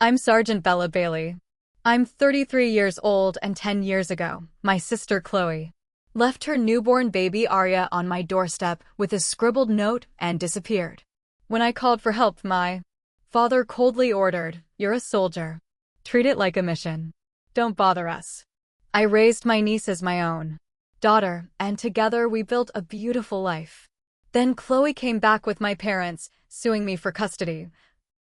I'm Sergeant Bella Bailey. I'm 33 years old and 10 years ago, my sister Chloe left her newborn baby Arya on my doorstep with a scribbled note and disappeared. When I called for help, my father coldly ordered, "You're a soldier. Treat it like a mission. Don't bother us." I raised my niece as my own daughter, and together we built a beautiful life. Then Chloe came back with my parents, suing me for custody,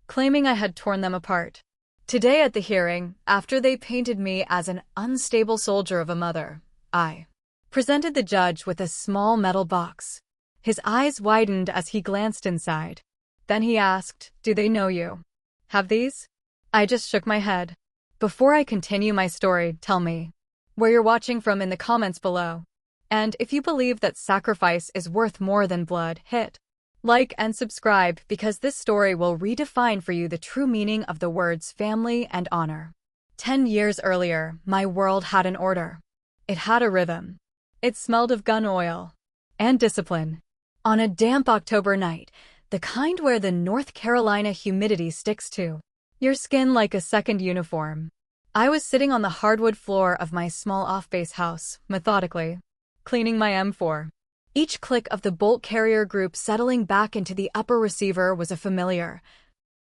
claiming I had torn them apart. Today at the hearing, after they painted me as an unstable soldier of a mother, I presented the judge with a small metal box. His eyes widened as he glanced inside. Then he asked, "Do they know you? Have these?" I just shook my head. Before I continue my story, tell me where you're watching from in the comments below. And if you believe that sacrifice is worth more than blood, hit like and subscribe, because this story will redefine for you the true meaning of the words family and honor. 10 years earlier, my world had an order. It had a rhythm. It smelled of gun oil and discipline. On a damp October night, the kind where the North Carolina humidity sticks to your skin like a second uniform, I was sitting on the hardwood floor of my small off-base house, methodically cleaning my M4. Each click of the bolt carrier group settling back into the upper receiver was a familiar,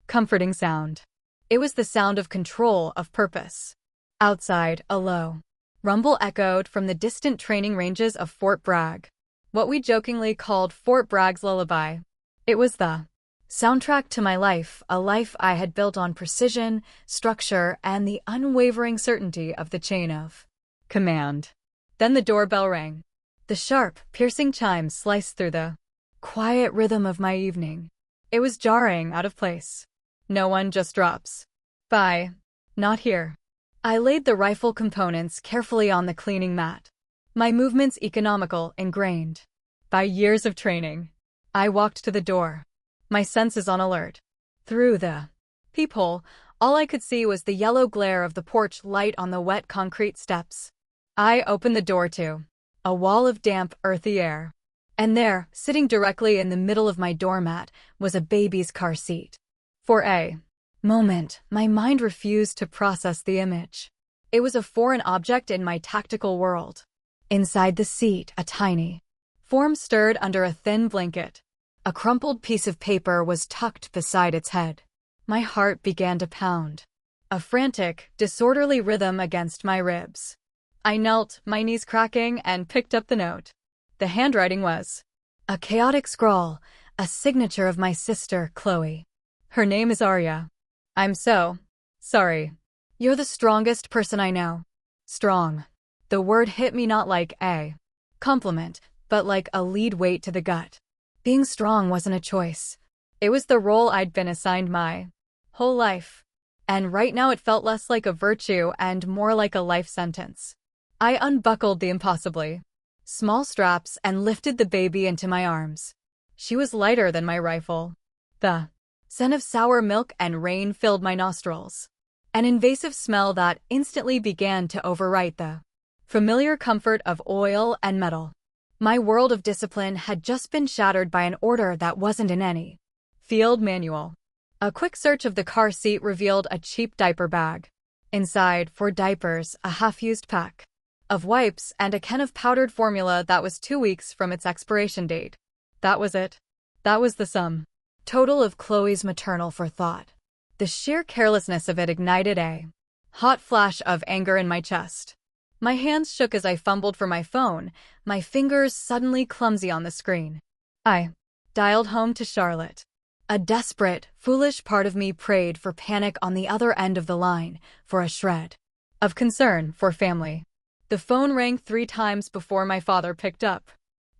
comforting sound. It was the sound of control, of purpose. Outside, a low rumble echoed from the distant training ranges of Fort Bragg, what we jokingly called Fort Bragg's lullaby. It was the soundtrack to my life, a life I had built on precision, structure, and the unwavering certainty of the chain of command. Then the doorbell rang. The sharp, piercing chimes sliced through the quiet rhythm of my evening. It was jarring, out of place. No one just drops by. Not here. I laid the rifle components carefully on the cleaning mat. My movements economical, ingrained by years of training. I walked to the door, my senses on alert. Through the peephole, all I could see was the yellow glare of the porch light on the wet concrete steps. I opened the door to a wall of damp, earthy air. And there, sitting directly in the middle of my doormat, was a baby's car seat. For a moment, my mind refused to process the image. It was a foreign object in my tactical world. Inside the seat, a tiny form stirred under a thin blanket. A crumpled piece of paper was tucked beside its head. My heart began to pound, a frantic, disorderly rhythm against my ribs. I knelt, my knees cracking, and picked up the note. The handwriting was a chaotic scrawl, a signature of my sister, Chloe. Her name is Arya. "I'm so sorry. You're the strongest person I know." Strong. The word hit me not like a compliment, but like a lead weight to the gut. Being strong wasn't a choice. It was the role I'd been assigned my whole life. And right now it felt less like a virtue and more like a life sentence. I unbuckled the impossibly small straps and lifted the baby into my arms. She was lighter than my rifle. The scent of sour milk and rain filled my nostrils, an invasive smell that instantly began to overwrite the familiar comfort of oil and metal. My world of discipline had just been shattered by an order that wasn't in any field manual. A quick search of the car seat revealed a cheap diaper bag. Inside, for diapers, a half-used pack of wipes and a can of powdered formula that was 2 weeks from its expiration date. That was it. That was the sum total of Chloe's maternal forethought. The sheer carelessness of it ignited a hot flash of anger in my chest. My hands shook as I fumbled for my phone, my fingers suddenly clumsy on the screen. I dialed home to Charlotte. A desperate, foolish part of me prayed for panic on the other end of the line, for a shred of concern for family. The phone rang 3 times before my father picked up.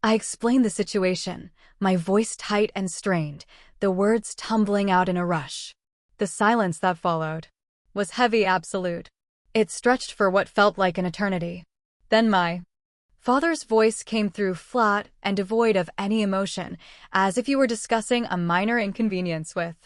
I explained the situation, my voice tight and strained, the words tumbling out in a rush. The silence that followed was heavy, absolute. It stretched for what felt like an eternity. Then my father's voice came through flat and devoid of any emotion, as if you were discussing a minor inconvenience with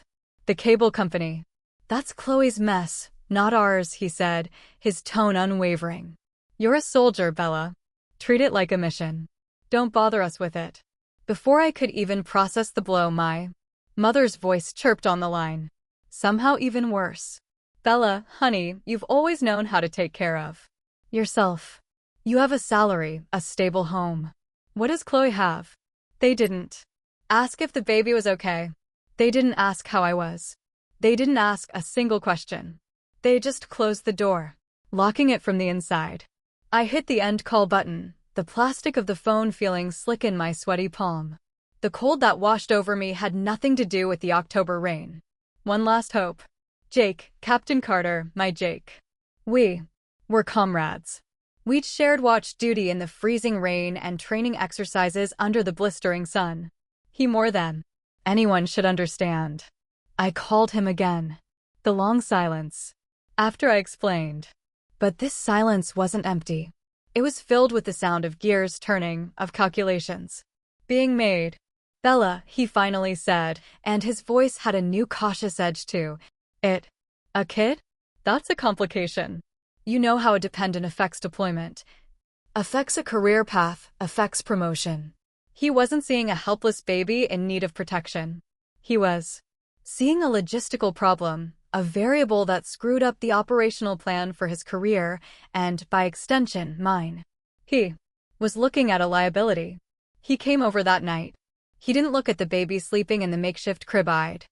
the cable company. "That's Chloe's mess, not ours," he said, his tone unwavering. "You're a soldier, Bella. Treat it like a mission. Don't bother us with it." Before I could even process the blow, my mother's voice chirped on the line. Somehow even worse. Bella, honey, you've always known how to take care of yourself. You have a salary, a stable home. What does Chloe have? They didn't ask if the baby was okay. They didn't ask how I was. They didn't ask a single question. They just closed the door, locking it from the inside. I hit the end call button, the plastic of the phone feeling slick in my sweaty palm. The cold that washed over me had nothing to do with the October rain. One last hope. Jake, Captain Carter, my Jake. We were comrades. We'd shared watch duty in the freezing rain and training exercises under the blistering sun. He more than anyone should understand. I called him again. The long silence. After I explained. But this silence wasn't empty. It was filled with the sound of gears turning, of calculations being made. Bella, he finally said, and his voice had a new cautious edge to it. A kid? That's a complication. You know how a dependent affects deployment, affects a career path, affects promotion. He wasn't seeing a helpless baby in need of protection. He was seeing a logistical problem, a variable that screwed up the operational plan for his career and, by extension, mine. He was looking at a liability. He came over that night. He didn't look at the baby sleeping in the makeshift crib I'd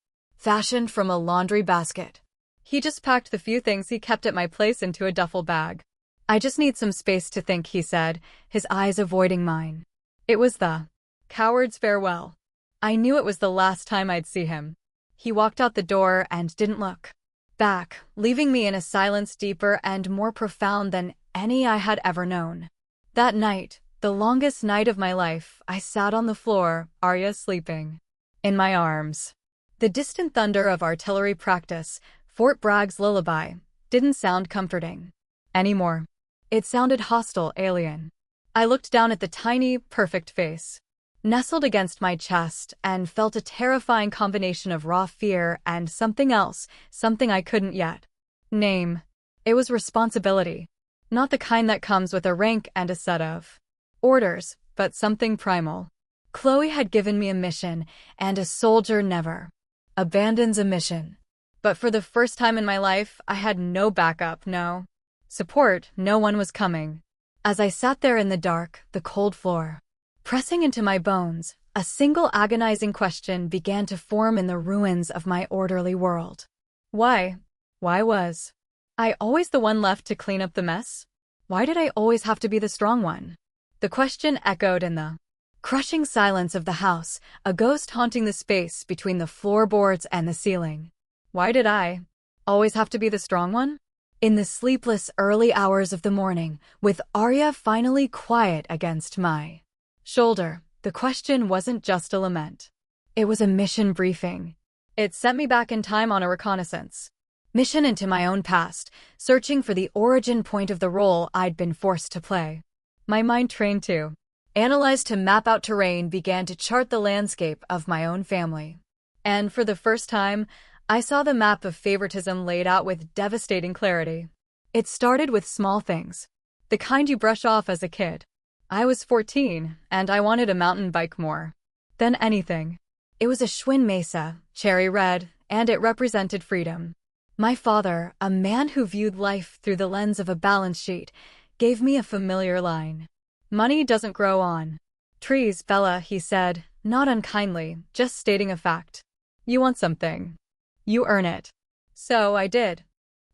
fashioned from a laundry basket. He just packed the few things he kept at my place into a duffel bag. I just need some space to think, he said, his eyes avoiding mine. It was the coward's farewell. I knew it was the last time I'd see him. He walked out the door and didn't look back, leaving me in a silence deeper and more profound than any I had ever known. That night, the longest night of my life, I sat on the floor, Arya sleeping in my arms. The distant thunder of artillery practice, Fort Bragg's lullaby, didn't sound comforting anymore. It sounded hostile, alien. I looked down at the tiny, perfect face, nestled against my chest, and felt a terrifying combination of raw fear and something else, something I couldn't yet name. It was responsibility. Not the kind that comes with a rank and a set of orders, but something primal. Chloe had given me a mission, and a soldier never abandons a mission. But for the first time in my life, I had no backup, no support, no one was coming. As I sat there in the dark, the cold floor pressing into my bones, a single agonizing question began to form in the ruins of my orderly world. Why? Why was I always the one left to clean up the mess? Why did I always have to be the strong one? The question echoed in the crushing silence of the house, a ghost haunting the space between the floorboards and the ceiling. Why did I always have to be the strong one? In the sleepless early hours of the morning, with Arya finally quiet against my shoulder, the question wasn't just a lament. It was a mission briefing. It sent me back in time on a reconnaissance mission into my own past, searching for the origin point of the role I'd been forced to play. My mind trained to analyze, to map out terrain, began to chart the landscape of my own family. And for the first time, I saw the map of favoritism laid out with devastating clarity. It started with small things, the kind you brush off as a kid. I was 14, and I wanted a mountain bike more than anything. It was a Schwinn Mesa, cherry red, and it represented freedom. My father, a man who viewed life through the lens of a balance sheet, gave me a familiar line. Money doesn't grow on trees, Bella, he said, not unkindly, just stating a fact. You want something, you earn it. So I did.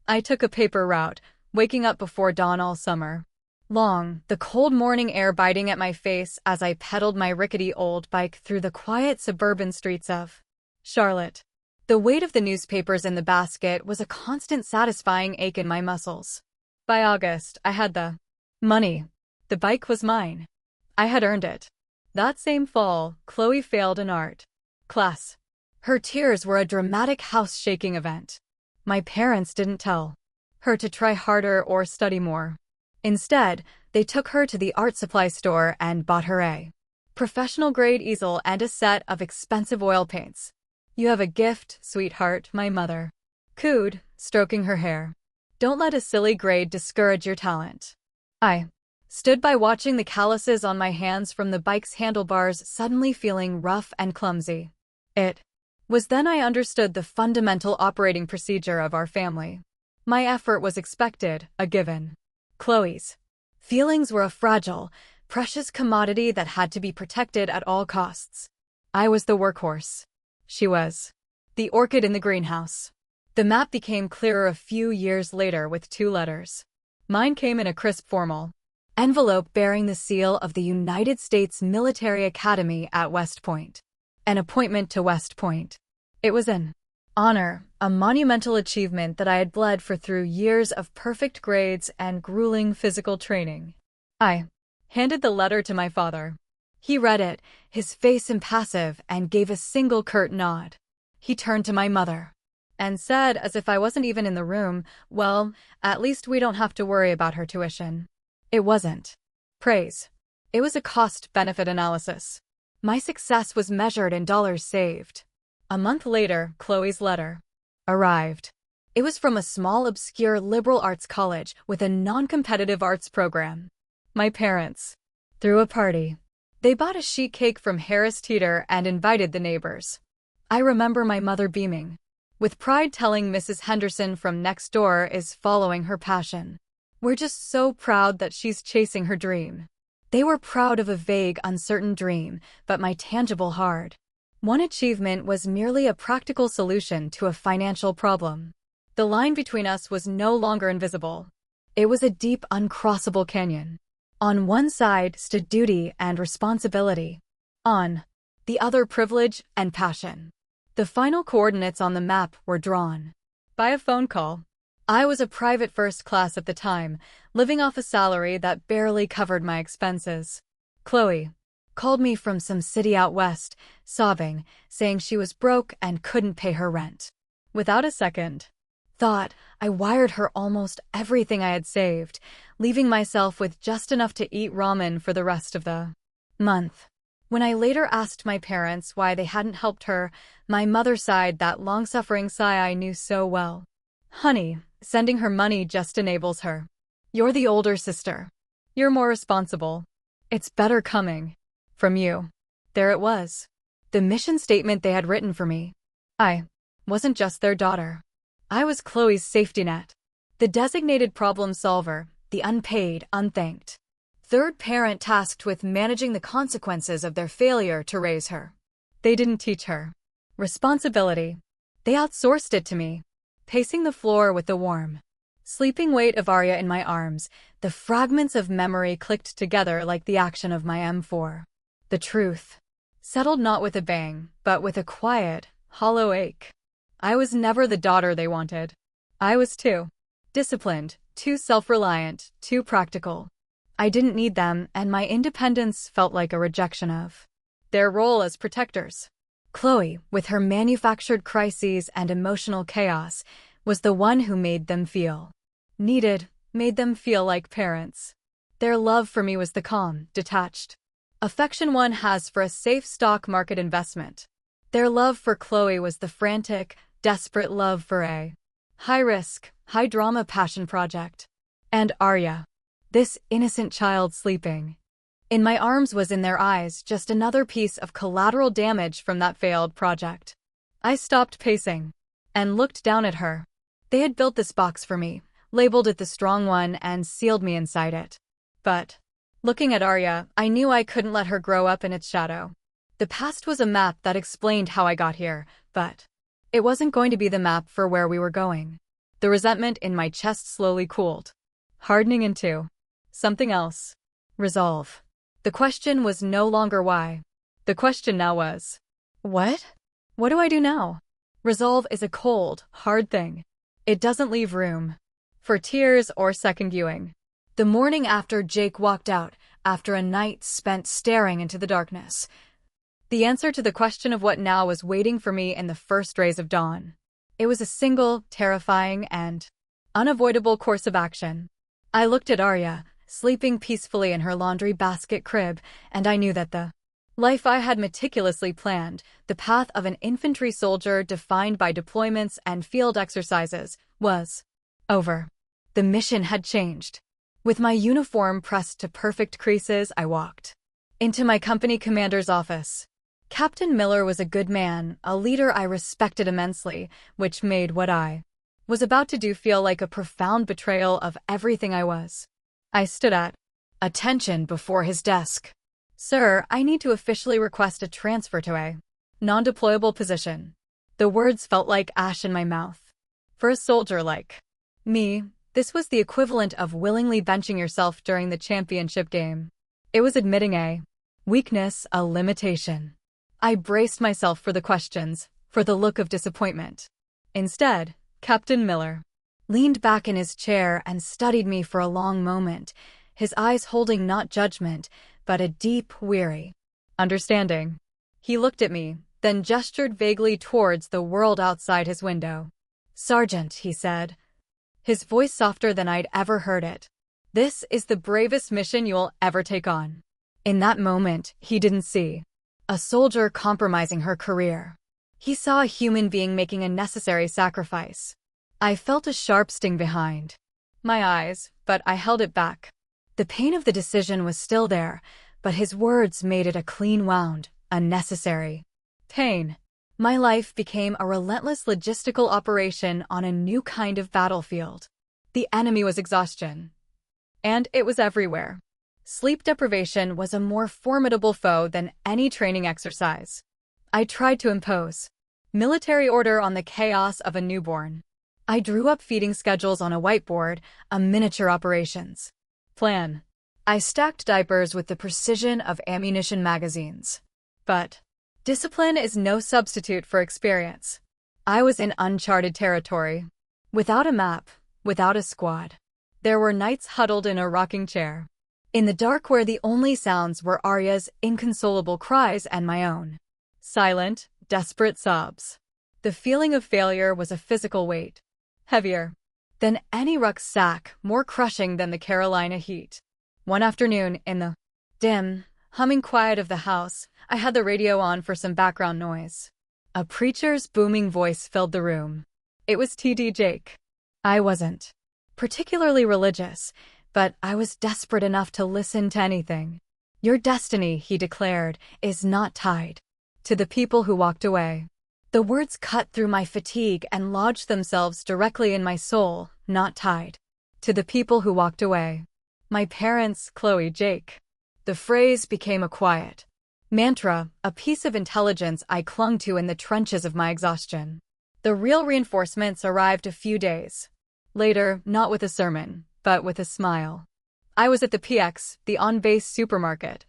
I took a paper route, waking up before dawn all summer long, the cold morning air biting at my face as I pedaled my rickety old bike through the quiet suburban streets of Charlotte. The weight of the newspapers in the basket was a constant satisfying ache in my muscles. By August, I had the money. The bike was mine. I had earned it. That same fall, Chloe failed an art class. Her tears were a dramatic house-shaking event. My parents didn't tell her to try harder or study more. Instead, they took her to the art supply store and bought her a professional-grade easel and a set of expensive oil paints. You have a gift, sweetheart, my mother cooed, stroking her hair. Don't let a silly grade discourage your talent. I stood by watching the calluses on my hands from the bike's handlebars suddenly feeling rough and clumsy. It was then I understood the fundamental operating procedure of our family. My effort was expected, a given. Chloe's feelings were a fragile, precious commodity that had to be protected at all costs. I was the workhorse. She was the orchid in the greenhouse. The map became clearer a few years later with 2 letters. Mine came in a crisp formal envelope bearing the seal of the United States Military Academy at West Point. An appointment to West Point. It was an honor, a monumental achievement that I had bled for through years of perfect grades and grueling physical training. I handed the letter to my father. He read it, his face impassive, and gave a single curt nod. He turned to my mother and said, as if I wasn't even in the room, "Well, at least we don't have to worry about her tuition." It wasn't praise. It was a cost-benefit analysis. My success was measured in dollars saved. A month later, Chloe's letter arrived. It was from a small, obscure liberal arts college with a non-competitive arts program. My parents threw a party. They bought a sheet cake from Harris Teeter and invited the neighbors. I remember my mother beaming with pride, telling Mrs. Henderson from next door is following her passion. We're just so proud that she's chasing her dream. They were proud of a vague, uncertain dream, but my tangible hard won achievement was merely a practical solution to a financial problem. The line between us was no longer invisible. It was a deep, uncrossable canyon. On one side stood duty and responsibility. On the other, privilege and passion. The final coordinates on the map were drawn by a phone call. I was a private first class at the time, living off a salary that barely covered my expenses. Chloe called me from some city out west, sobbing, saying she was broke and couldn't pay her rent. Without a second thought, I wired her almost everything I had saved, leaving myself with just enough to eat ramen for the rest of the month. When I later asked my parents why they hadn't helped her, my mother sighed that long-suffering sigh I knew so well. "Honey, sending her money just enables her. You're the older sister. You're more responsible. It's better coming from you." There it was. The mission statement they had written for me. I wasn't just their daughter. I was Chloe's safety net. The designated problem solver, the unpaid, unthanked third parent tasked with managing the consequences of their failure to raise her. They didn't teach her responsibility. They outsourced it to me. Pacing the floor with the warm, sleeping weight of Arya in my arms, the fragments of memory clicked together like the action of my M4. The truth settled not with a bang, but with a quiet, hollow ache. I was never the daughter they wanted. I was too disciplined, too self-reliant, too practical. I didn't need them, and my independence felt like a rejection of their role as protectors. Chloe, with her manufactured crises and emotional chaos, was the one who made them feel needed, made them feel like parents. Their love for me was the calm, detached affection one has for a safe stock market investment. Their love for Chloe was the frantic, desperate love for a high-risk, high-drama passion project. And Arya, this innocent child sleeping in my arms, was in their eyes just another piece of collateral damage from that failed project. I stopped pacing and looked down at her. They had built this box for me, labeled it the strong one, and sealed me inside it. But looking at Arya, I knew I couldn't let her grow up in its shadow. The past was a map that explained how I got here, but it wasn't going to be the map for where we were going. The resentment in my chest slowly cooled, hardening into something else. Resolve. The question was no longer why. The question now was, what? What do I do now? Resolve is a cold, hard thing. It doesn't leave room for tears or second viewing. The morning after Jake walked out, after a night spent staring into the darkness, the answer to the question of what now was waiting for me in the first rays of dawn. It was a single, terrifying, and unavoidable course of action. I looked at Arya, sleeping peacefully in her laundry basket crib, and I knew that the life I had meticulously planned, the path of an infantry soldier defined by deployments and field exercises, was over. The mission had changed. With my uniform pressed to perfect creases, I walked into my company commander's office. Captain Miller was a good man, a leader I respected immensely, which made what I was about to do feel like a profound betrayal of everything I was. I stood at attention before his desk. Sir, I need to officially request a transfer to a non-deployable position. The words felt like ash in my mouth. For a soldier like me, this was the equivalent of willingly benching yourself during the championship game. It was admitting a weakness, a limitation. I braced myself for the questions, for the look of disappointment. Instead, Captain Miller leaned back in his chair and studied me for a long moment, his eyes holding not judgment, but a deep, weary understanding. He looked at me, then gestured vaguely towards the world outside his window. Sergeant, he said, his voice softer than I'd ever heard it. This is the bravest mission you'll ever take on. In that moment, he didn't see a soldier compromising her career. He saw a human being making a necessary sacrifice. I felt a sharp sting behind my eyes, but I held it back. The pain of the decision was still there, but his words made it a clean wound, a necessary pain. My life became a relentless logistical operation on a new kind of battlefield. The enemy was exhaustion. And it was everywhere. Sleep deprivation was a more formidable foe than any training exercise. I tried to impose military order on the chaos of a newborn. I drew up feeding schedules on a whiteboard, a miniature operations plan. I stacked diapers with the precision of ammunition magazines. But discipline is no substitute for experience. I was in uncharted territory. Without a map, without a squad. There were nights huddled in a rocking chair. In the dark where the only sounds were Arya's inconsolable cries and my own. Silent, desperate sobs. The feeling of failure was a physical weight. Heavier than any rucksack, more crushing than the Carolina heat. One afternoon, in the dim, humming quiet of the house, I had the radio on for some background noise. A preacher's booming voice filled the room. It was T.D. Jake. I wasn't particularly religious, but I was desperate enough to listen to anything. Your destiny, he declared, is not tied to the people who walked away. The words cut through my fatigue and lodged themselves directly in my soul, not tied to the people who walked away. My parents, Chloe, Jake. The phrase became a quiet mantra, a piece of intelligence I clung to in the trenches of my exhaustion. The real reinforcements arrived a few days later, not with a sermon, but with a smile. I was at the PX, the on-base supermarket,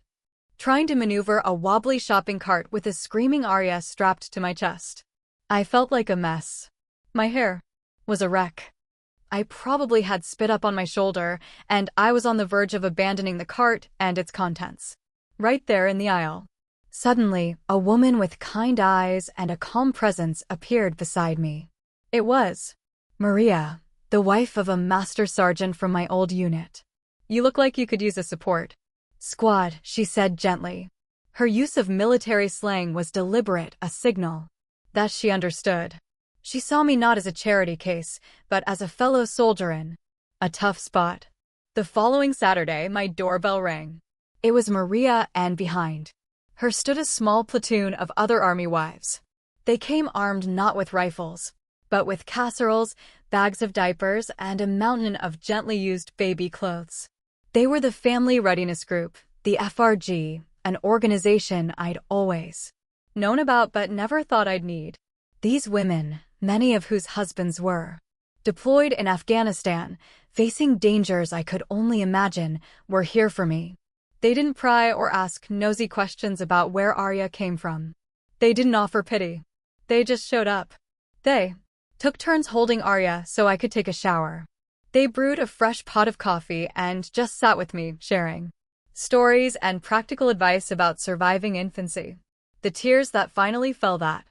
trying to maneuver a wobbly shopping cart with a screaming Arya strapped to my chest. I felt like a mess. My hair was a wreck. I probably had spit up on my shoulder, and I was on the verge of abandoning the cart and its contents. Right there in the aisle. Suddenly, a woman with kind eyes and a calm presence appeared beside me. It was Maria, the wife of a master sergeant from my old unit. You look like you could use a support squad, she said gently. Her use of military slang was deliberate, a signal that she understood. She saw me not as a charity case, but as a fellow soldier in a tough spot. The following Saturday, my doorbell rang. It was Maria, and behind her stood a small platoon of other army wives. They came armed not with rifles, but with casseroles, bags of diapers, and a mountain of gently used baby clothes. They were the Family Readiness Group, the FRG, an organization I'd always known about but never thought I'd need. These women, many of whose husbands were deployed in Afghanistan, facing dangers I could only imagine, were here for me. They didn't pry or ask nosy questions about where Arya came from. They didn't offer pity. They just showed up. They took turns holding Arya so I could take a shower. They brewed a fresh pot of coffee and just sat with me, sharing stories and practical advice about surviving infancy. The tears that finally fell that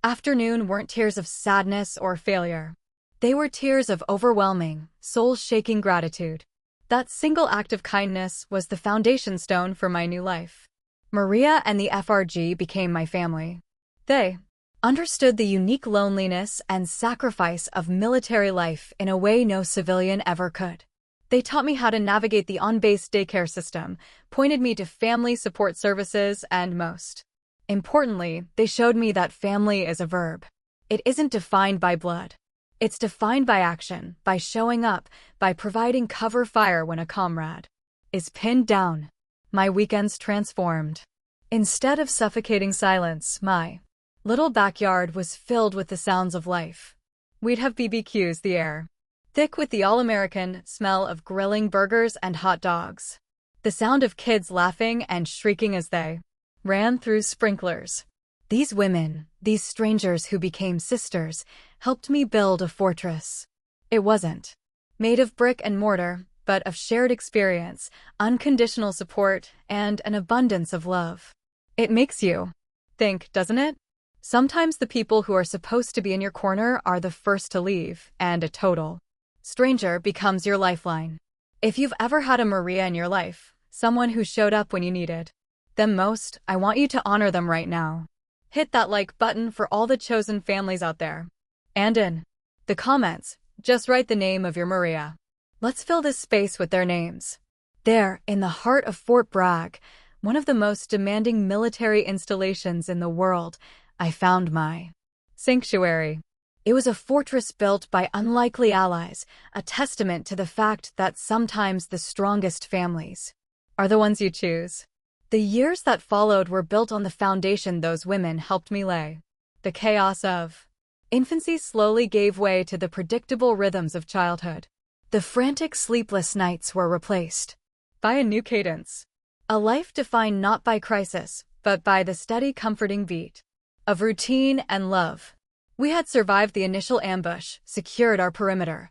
afternoon weren't tears of sadness or failure. They were tears of overwhelming, soul-shaking gratitude. That single act of kindness was the foundation stone for my new life. Maria and the FRG became my family. They understood the unique loneliness and sacrifice of military life in a way no civilian ever could. They taught me how to navigate the on-base daycare system, pointed me to family support services, and most importantly, they showed me that family is a verb. It isn't defined by blood. It's defined by action, by showing up, by providing cover fire when a comrade is pinned down. My weekends transformed. Instead of suffocating silence, my little backyard was filled with the sounds of life. We'd have BBQs, the air thick with the all-American smell of grilling burgers and hot dogs. The sound of kids laughing and shrieking as they ran through sprinklers. These women, these strangers who became sisters, helped me build a fortress. It wasn't made of brick and mortar, but of shared experience, unconditional support, and an abundance of love. It makes you think, doesn't it? Sometimes the people who are supposed to be in your corner are the first to leave, and a total stranger becomes your lifeline. If you've ever had a Maria in your life, someone who showed up when you needed them most, I want you to honor them right now. Hit that like button for all the chosen families out there. And in the comments, just write the name of your Maria. Let's fill this space with their names. There, in the heart of Fort Bragg, one of the most demanding military installations in the world, I found my sanctuary. It was a fortress built by unlikely allies, a testament to the fact that sometimes the strongest families are the ones you choose. The years that followed were built on the foundation those women helped me lay. The chaos of infancy slowly gave way to the predictable rhythms of childhood. The frantic sleepless nights were replaced by a new cadence. A life defined not by crisis, but by the steady comforting beat of routine and love. We had survived the initial ambush, secured our perimeter.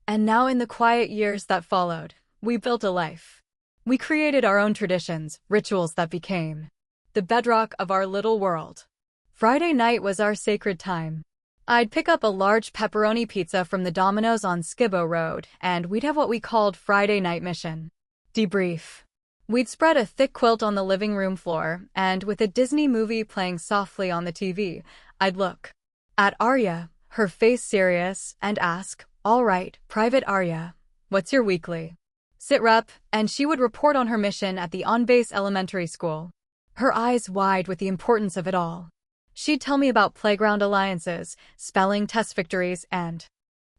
And now in the quiet years that followed, we built a life. We created our own traditions, rituals that became the bedrock of our little world. Friday night was our sacred time. I'd pick up a large pepperoni pizza from the Domino's on Skibbo Road, and we'd have what we called Friday night mission debrief. We'd spread a thick quilt on the living room floor, and with a Disney movie playing softly on the TV, I'd look at Arya, her face serious, and ask, "All right, Private Arya, what's your weekly sit rep?" And she would report on her mission at the on-base elementary school, her eyes wide with the importance of it all. She'd tell me about playground alliances, spelling test victories, and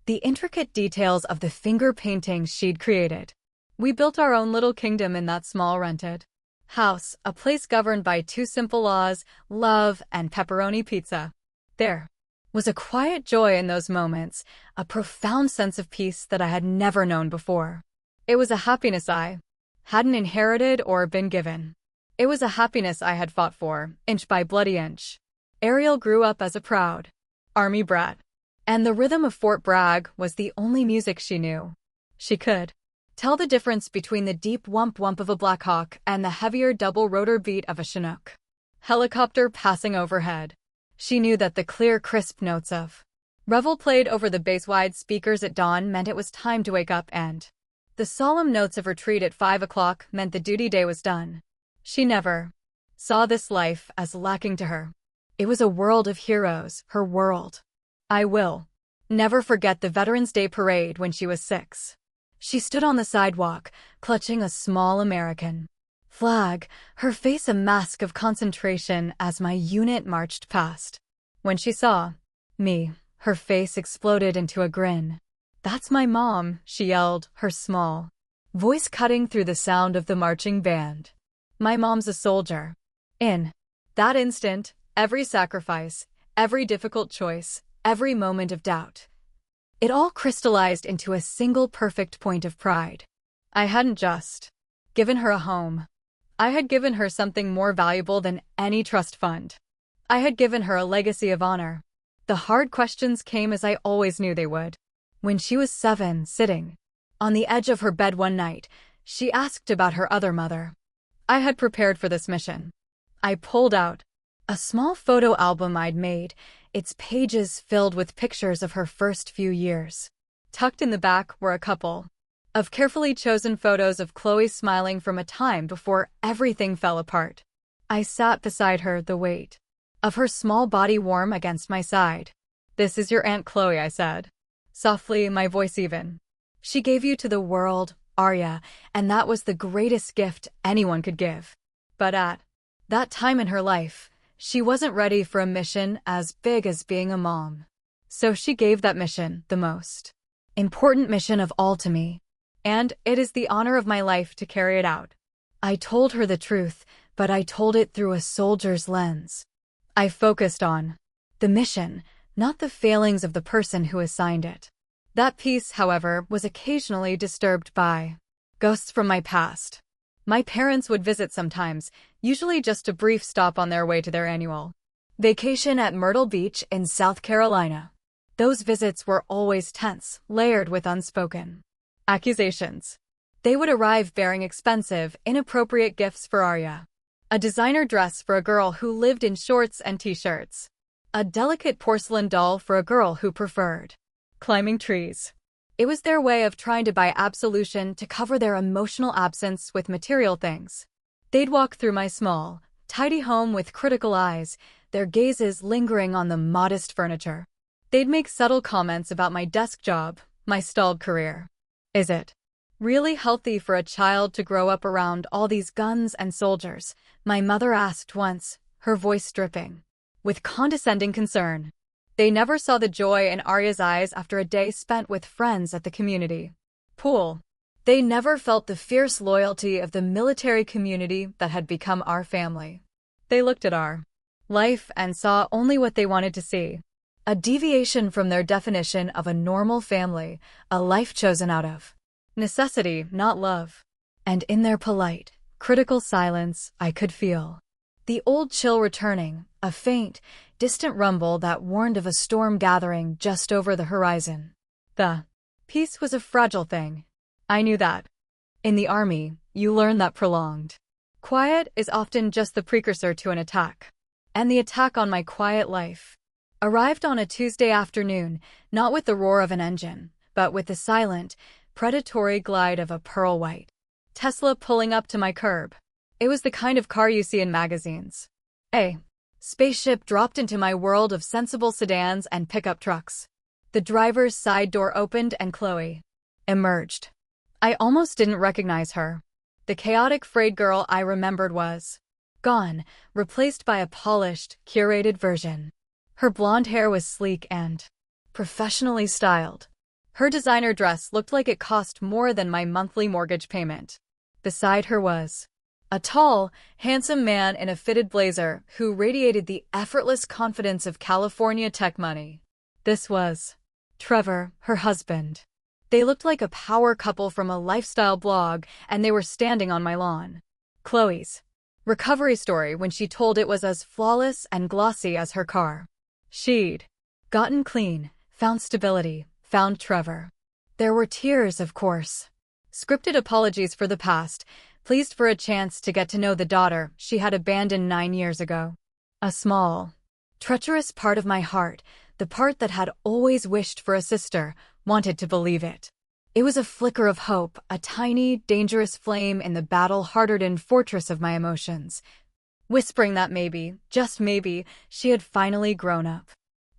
the intricate details of the finger paintings she'd created. We built our own little kingdom in that small rented house, a place governed by two simple laws, love and pepperoni pizza. There was a quiet joy in those moments, a profound sense of peace that I had never known before. It was a happiness I hadn't inherited or been given. It was a happiness I had fought for, inch by bloody inch. Ariel grew up as a proud Army brat, and the rhythm of Fort Bragg was the only music she knew. She could tell the difference between the deep whump-whump of a Blackhawk and the heavier double-rotor beat of a Chinook helicopter passing overhead. She knew that the clear, crisp notes of revel played over the base-wide speakers at dawn meant it was time to wake up, and the solemn notes of retreat at 5 o'clock meant the duty day was done. She never saw this life as lacking to her. It was a world of heroes, her world. I will never forget the Veterans Day parade when she was 6. She stood on the sidewalk, clutching a small American flag, her face a mask of concentration as my unit marched past. When she saw me, her face exploded into a grin. "That's my mom," she yelled, her small voice cutting through the sound of the marching band. "My mom's a soldier." In that instant, every sacrifice, every difficult choice, every moment of doubt, it all crystallized into a single perfect point of pride. I hadn't just given her a home. I had given her something more valuable than any trust fund. I had given her a legacy of honor. The hard questions came as I always knew they would. When she was 7, sitting on the edge of her bed one night, she asked about her other mother. I had prepared for this mission. I pulled out a small photo album I'd made, its pages filled with pictures of her first few years. Tucked in the back were a couple of carefully chosen photos of Chloe smiling from a time before everything fell apart. I sat beside her, the weight of her small body warm against my side. "This is your Aunt Chloe," I said, softly, my voice even. "She gave you to the world, Arya, and that was the greatest gift anyone could give." But at that time in her life, she wasn't ready for a mission as big as being a mom. So she gave that mission the most important mission of all to me. And it is the honor of my life to carry it out. I told her the truth, but I told it through a soldier's lens. I focused on the mission, not the failings of the person who assigned it. That peace, however, was occasionally disturbed by ghosts from my past. My parents would visit sometimes, usually just a brief stop on their way to their annual vacation at Myrtle Beach in South Carolina. Those visits were always tense, layered with unspoken accusations. They would arrive bearing expensive, inappropriate gifts for Arya. A designer dress for a girl who lived in shorts and t-shirts. A delicate porcelain doll for a girl who preferred climbing trees. It was their way of trying to buy absolution to cover their emotional absence with material things. They'd walk through my small, tidy home with critical eyes, their gazes lingering on the modest furniture. They'd make subtle comments about my desk job, my stalled career. Is it really healthy for a child to grow up around all these guns and soldiers? My mother asked once, her voice dripping with condescending concern. They never saw the joy in Arya's eyes after a day spent with friends at the community pool. They never felt the fierce loyalty of the military community that had become our family. They looked at our life and saw only what they wanted to see. A deviation from their definition of a normal family, a life chosen out of necessity, not love. And in their polite, critical silence, I could feel the old chill returning, a faint, distant rumble that warned of a storm gathering just over the horizon. The peace was a fragile thing. I knew that. In the army, you learn that prolonged quiet is often just the precursor to an attack. And the attack on my quiet life arrived on a Tuesday afternoon, not with the roar of an engine, but with the silent, predatory glide of a pearl-white Tesla pulling up to my curb. It was the kind of car you see in magazines. A spaceship dropped into my world of sensible sedans and pickup trucks. The driver's side door opened and Chloe emerged. I almost didn't recognize her. The chaotic frayed girl I remembered was gone, replaced by a polished, curated version. Her blonde hair was sleek and professionally styled. Her designer dress looked like it cost more than my monthly mortgage payment. Beside her was a tall, handsome man in a fitted blazer who radiated the effortless confidence of California tech money. This was Trevor, her husband. They looked like a power couple from a lifestyle blog, and they were standing on my lawn. Chloe's recovery story when she told it was as flawless and glossy as her car. She'd gotten clean, found stability, found Trevor. There were tears, of course. Scripted apologies for the past, pleased for a chance to get to know the daughter she had abandoned 9 years ago. A small, treacherous part of my heart, the part that had always wished for a sister, wanted to believe it. It was a flicker of hope, a tiny, dangerous flame in the battle-hardened fortress of my emotions, whispering that maybe, just maybe, she had finally grown up.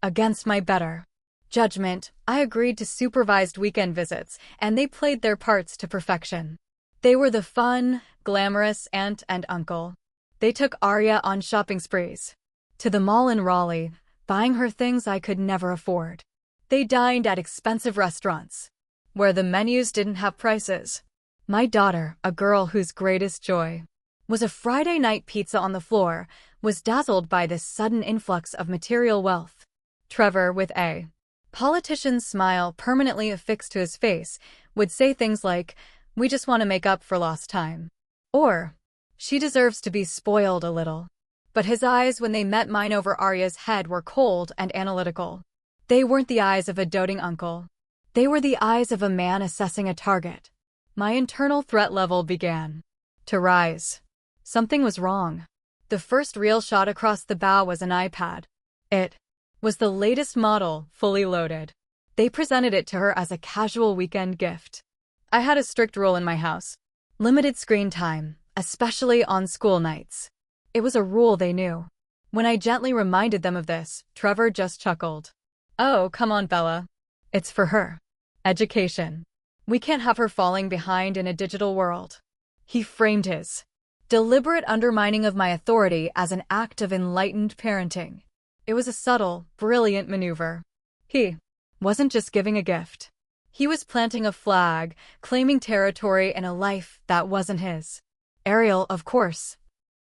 Against my better judgment, I agreed to supervised weekend visits, and they played their parts to perfection. They were the fun, glamorous aunt and uncle. They took Arya on shopping sprees. To the mall in Raleigh, buying her things I could never afford. They dined at expensive restaurants, where the menus didn't have prices. My daughter, a girl whose greatest joy was a Friday night pizza on the floor, was dazzled by this sudden influx of material wealth. Trevor, with a politician's smile permanently affixed to his face, would say things like, "We just want to make up for lost time." Or, "She deserves to be spoiled a little." But his eyes when they met mine over Arya's head were cold and analytical. They weren't the eyes of a doting uncle. They were the eyes of a man assessing a target. My internal threat level began to rise. Something was wrong. The first reel shot across the bow was an iPad. It was the latest model, fully loaded. They presented it to her as a casual weekend gift. I had a strict rule in my house. Limited screen time, especially on school nights. It was a rule they knew. When I gently reminded them of this, Trevor just chuckled. "Oh, come on, Bella. It's for her education. We can't have her falling behind in a digital world." He framed his deliberate undermining of my authority as an act of enlightened parenting. It was a subtle, brilliant maneuver. He wasn't just giving a gift. He was planting a flag, claiming territory in a life that wasn't his. Ariel, of course,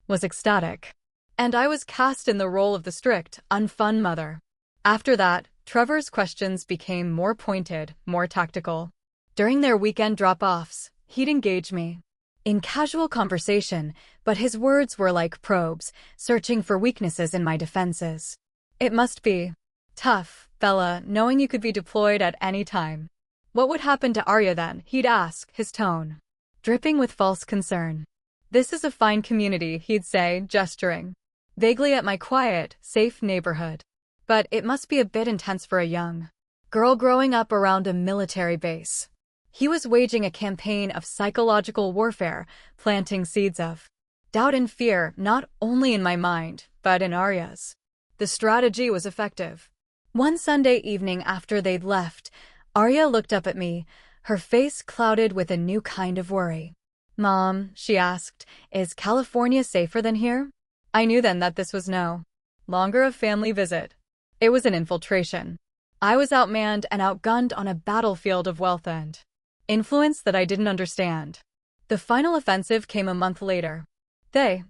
was ecstatic. And I was cast in the role of the strict, unfun mother. After that, Trevor's questions became more pointed, more tactical. During their weekend drop-offs, he'd engage me in casual conversation, but his words were like probes, searching for weaknesses in my defenses. It must be tough, Bella, knowing you could be deployed at any time. What would happen to Arya then? He'd ask, his tone dripping with false concern. This is a fine community, he'd say, gesturing vaguely at my quiet, safe neighborhood. But it must be a bit intense for a young girl growing up around a military base. He was waging a campaign of psychological warfare, planting seeds of doubt and fear not only in my mind, but in Arya's. The strategy was effective. One Sunday evening after they'd left, Arya looked up at me, her face clouded with a new kind of worry. "Mom," she asked, "is California safer than here?" I knew then that this was no longer a family visit. It was an infiltration. I was outmanned and outgunned on a battlefield of wealth and influence that I didn't understand. The final offensive came a month later. They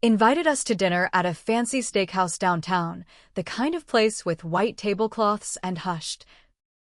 invited us to dinner at a fancy steakhouse downtown, the kind of place with white tablecloths and hushed,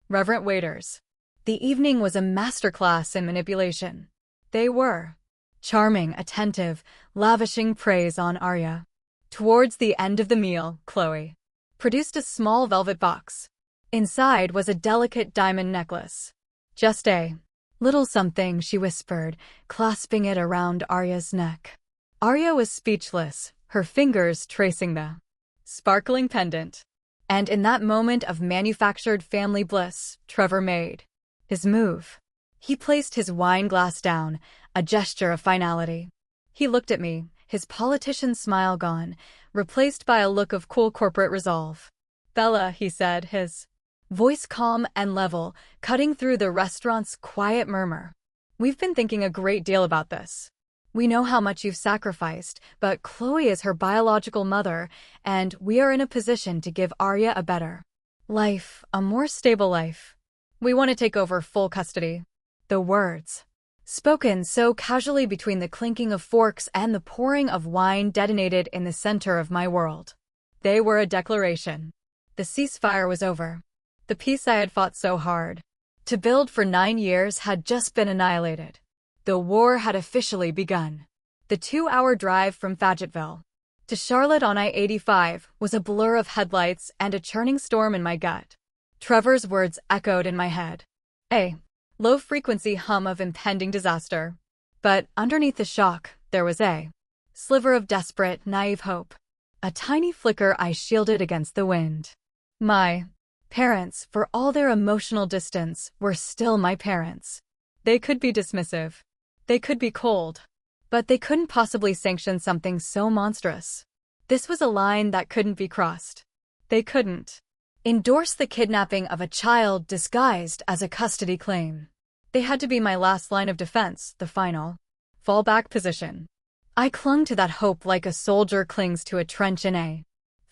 reverent waiters. The evening was a masterclass in manipulation. They were charming, attentive, lavishing praise on Arya. Towards the end of the meal, Chloe produced a small velvet box. Inside was a delicate diamond necklace. "Just a little something," she whispered, clasping it around Arya's neck. Arya was speechless, her fingers tracing the sparkling pendant. And in that moment of manufactured family bliss, Trevor made his move. He placed his wine glass down, a gesture of finality. He looked at me, his politician smile gone, replaced by a look of cool corporate resolve. "Bella," he said, his voice calm and level, cutting through the restaurant's quiet murmur. "We've been thinking a great deal about this. We know how much you've sacrificed, but Chloe is her biological mother, and we are in a position to give Arya a better life, a more stable life. We want to take over full custody." The words, spoken so casually between the clinking of forks and the pouring of wine, detonated in the center of my world. They were a declaration. The ceasefire was over. The peace I had fought so hard to build for 9 years had just been annihilated. The war had officially begun. The 2-hour drive from Fayetteville to Charlotte on I-85 was a blur of headlights and a churning storm in my gut. Trevor's words echoed in my head. A low-frequency hum of impending disaster. But underneath the shock, there was a sliver of desperate, naive hope. A tiny flicker I shielded against the wind. My parents, for all their emotional distance, were still my parents. They could be dismissive. They could be cold. But they couldn't possibly sanction something so monstrous. This was a line that couldn't be crossed. They couldn't endorse the kidnapping of a child disguised as a custody claim. They had to be my last line of defense, the final fallback position. I clung to that hope like a soldier clings to a trench in a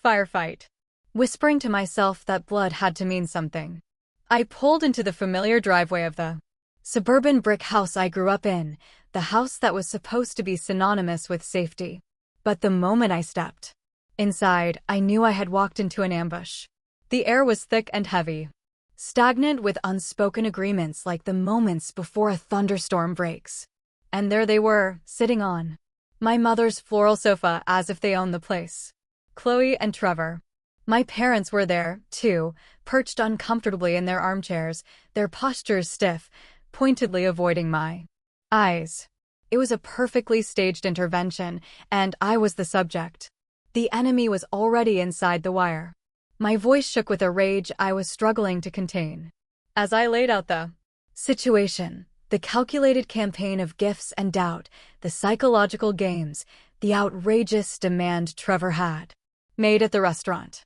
firefight, whispering to myself that blood had to mean something. I pulled into the familiar driveway of the suburban brick house I grew up in, the house that was supposed to be synonymous with safety. But the moment I stepped inside, I knew I had walked into an ambush. The air was thick and heavy, stagnant with unspoken agreements like the moments before a thunderstorm breaks. And there they were, sitting on my mother's floral sofa as if they owned the place. Chloe and Trevor. My parents were there, too, perched uncomfortably in their armchairs, their postures stiff, pointedly avoiding my eyes. It was a perfectly staged intervention, and I was the subject. The enemy was already inside the wire. My voice shook with a rage I was struggling to contain. As I laid out the situation, the calculated campaign of gifts and doubt, the psychological games, the outrageous demand Trevor had made at the restaurant,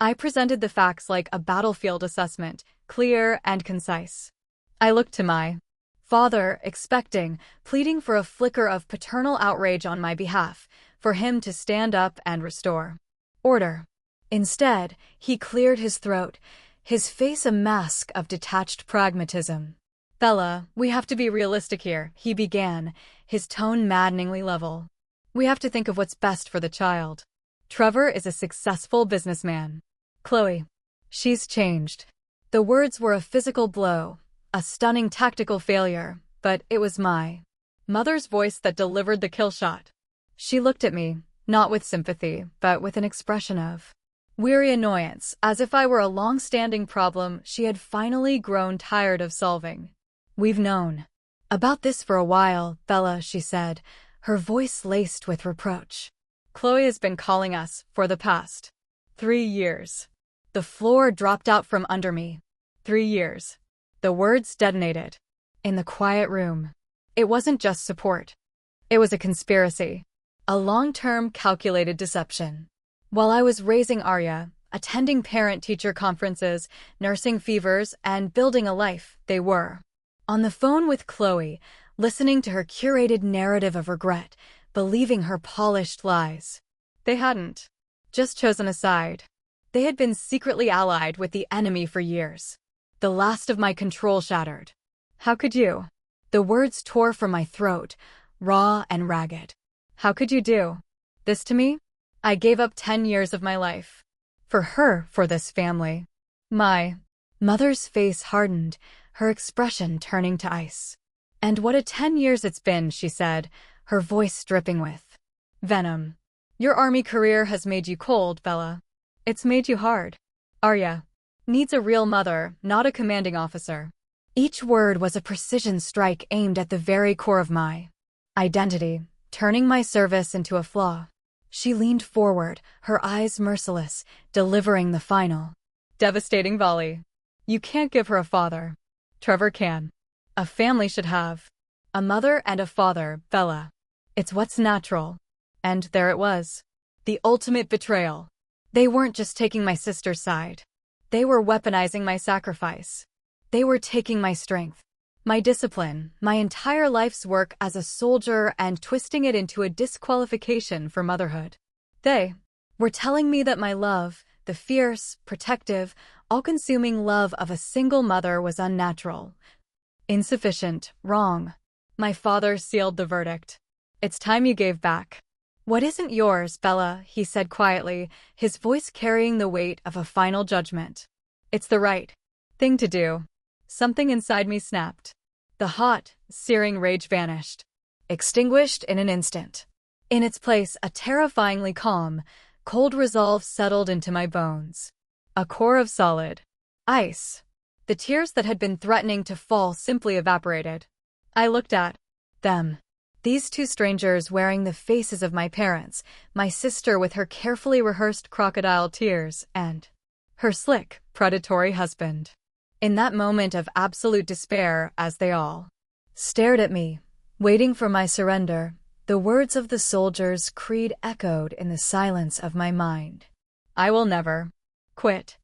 I presented the facts like a battlefield assessment, clear and concise. I looked to my father, expecting, pleading for a flicker of paternal outrage on my behalf, for him to stand up and restore order. Instead, he cleared his throat, his face a mask of detached pragmatism. Bella, we have to be realistic here, he began, his tone maddeningly level. We have to think of what's best for the child. Trevor is a successful businessman. Chloe. She's changed. The words were a physical blow, a stunning tactical failure, but it was my mother's voice that delivered the kill shot. She looked at me, not with sympathy, but with an expression of weary annoyance, as if I were a long-standing problem she had finally grown tired of solving. We've known about this for a while, Bella, she said, her voice laced with reproach. Chloe has been calling us for the past 3 years. The floor dropped out from under me. 3 years. The words detonated. In the quiet room. It wasn't just support. It was a conspiracy. A long-term calculated deception. While I was raising Arya, attending parent-teacher conferences, nursing fevers, and building a life, they were on the phone with Chloe, listening to her curated narrative of regret, believing her polished lies. They hadn't just chosen a side. They had been secretly allied with the enemy for years. The last of my control shattered. How could you? The words tore from my throat, raw and ragged. How could you do this to me? I gave up 10 years of my life. For her, for this family. My mother's face hardened, her expression turning to ice. And what a 10 years it's been, she said, her voice dripping with venom. Your army career has made you cold, Bella. It's made you hard. Arya needs a real mother, not a commanding officer. Each word was a precision strike aimed at the very core of my identity, turning my service into a flaw. She leaned forward, her eyes merciless, delivering the final devastating volley. You can't give her a father. Trevor can. A family should have a mother and a father, Bella. It's what's natural. And there it was. The ultimate betrayal. They weren't just taking my sister's side. They were weaponizing my sacrifice. They were taking my strength, my discipline, my entire life's work as a soldier and twisting it into a disqualification for motherhood. They were telling me that my love, the fierce, protective, all-consuming love of a single mother was unnatural, insufficient, wrong. My father sealed the verdict. It's time you gave back. What isn't yours, Bella, he said quietly, his voice carrying the weight of a final judgment. It's the right thing to do. Something inside me snapped. The hot, searing rage vanished, extinguished in an instant. In its place, a terrifyingly calm, cold resolve settled into my bones. A core of solid ice. The tears that had been threatening to fall simply evaporated. I looked at them. These two strangers wearing the faces of my parents, my sister with her carefully rehearsed crocodile tears, and her slick, predatory husband. In that moment of absolute despair, as they all stared at me, waiting for my surrender, the words of the soldier's creed echoed in the silence of my mind. I will never quit.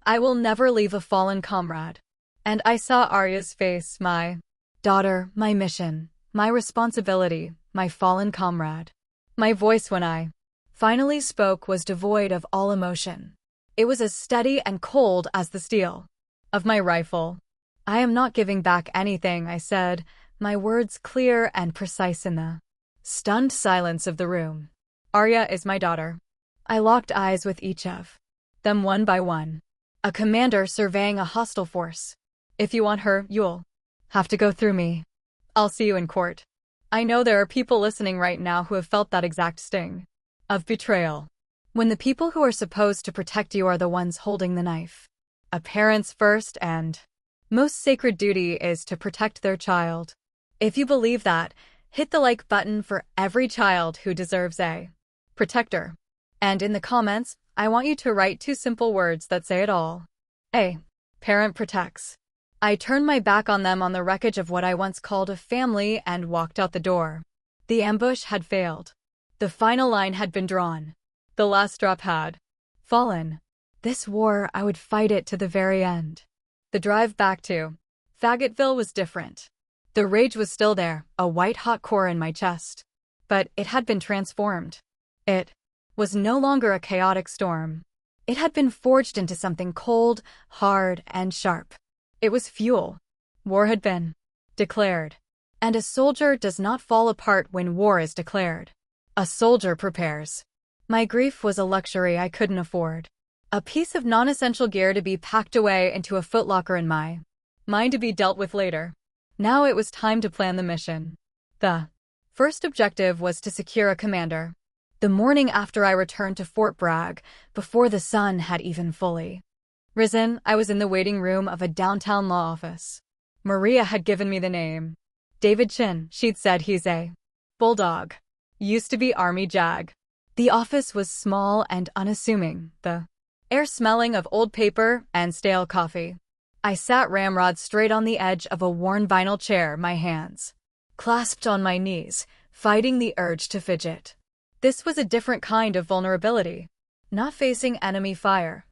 I will never leave a fallen comrade. And I saw Arya's face, my daughter, my mission, my responsibility, my fallen comrade. My voice when I finally spoke was devoid of all emotion. It was as steady and cold as the steel of my rifle. I am not giving back anything, I said, my words clear and precise in the stunned silence of the room. Arya is my daughter. I locked eyes with each of them one by one. A commander surveying a hostile force. If you want her, you'll have to go through me. I'll see you in court. I know there are people listening right now who have felt that exact sting of betrayal. When the people who are supposed to protect you are the ones holding the knife. A parent's first and most sacred duty is to protect their child. If you believe that, hit the like button for every child who deserves a protector. And in the comments, I want you to write 2 simple words that say it all. A. Parent protects. I turned my back on them on the wreckage of what I once called a family and walked out the door. The ambush had failed. The final line had been drawn. The last drop had fallen. This war, I would fight it to the very end. The drive back to Faggotville was different. The rage was still there, a white-hot core in my chest. But it had been transformed. It was no longer a chaotic storm. It had been forged into something cold, hard, and sharp. It was fuel. War had been declared. And a soldier does not fall apart when war is declared. A soldier prepares. My grief was a luxury I couldn't afford. A piece of non-essential gear to be packed away into a footlocker in my mind to be dealt with later. Now it was time to plan the mission. The first objective was to secure a commander. The morning after I returned to Fort Bragg, before the sun had even fully risen, I was in the waiting room of a downtown law office. Maria had given me the name. David Chin, she'd said he's a bulldog. Used to be Army Jag. The office was small and unassuming, the air smelling of old paper and stale coffee. I sat ramrod straight on the edge of a worn vinyl chair, my hands clasped on my knees, fighting the urge to fidget. This was a different kind of vulnerability. Not facing enemy fire,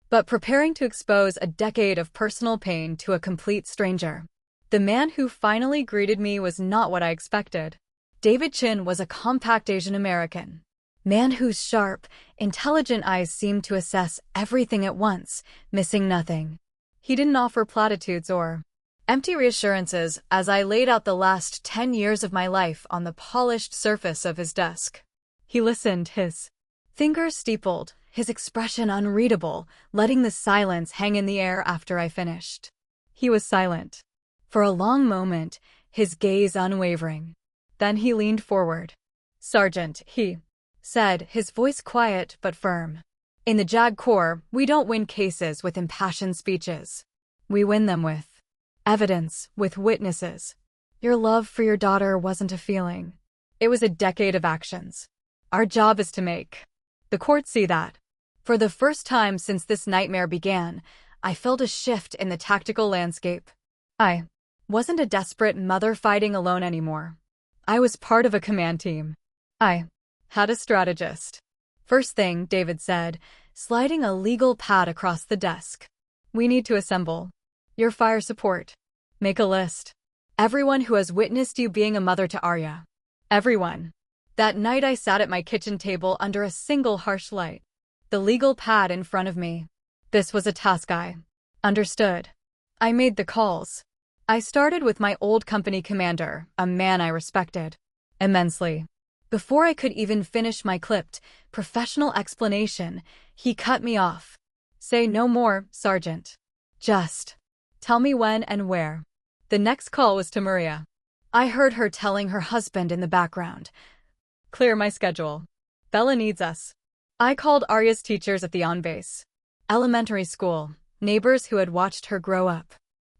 but preparing to expose a decade of personal pain to a complete stranger. The man who finally greeted me was not what I expected. David Chin was a compact Asian American man whose sharp, intelligent eyes seemed to assess everything at once, missing nothing. He didn't offer platitudes or empty reassurances as I laid out the last 10 years of my life on the polished surface of his desk. He listened, his fingers steepled, his expression unreadable, letting the silence hang in the air after I finished. He was silent. For a long moment, his gaze unwavering. Then he leaned forward. "Sergeant," he said, his voice quiet but firm. "In the JAG Corps, we don't win cases with impassioned speeches. We win them with evidence, with witnesses. Your love for your daughter wasn't a feeling. It was a decade of actions. Our job is to make the court see that." For the first time since this nightmare began, I felt a shift in the tactical landscape. I wasn't a desperate mother fighting alone anymore. I was part of a command team. I had a strategist. "First thing," David said, sliding a legal pad across the desk. "We need to assemble your fire support. Make a list. Everyone who has witnessed you being a mother to Arya. Everyone." That night I sat at my kitchen table under a single harsh light. The legal pad in front of me. This was a task I understood. I made the calls. I started with my old company commander, a man I respected immensely. Before I could even finish my clipped, professional explanation, he cut me off. "Say no more, Sergeant. Just tell me when and where." The next call was to Maria. I heard her telling her husband in the background. "Clear my schedule. Bella needs us." I called Arya's teachers at the on-base elementary school, neighbors who had watched her grow up.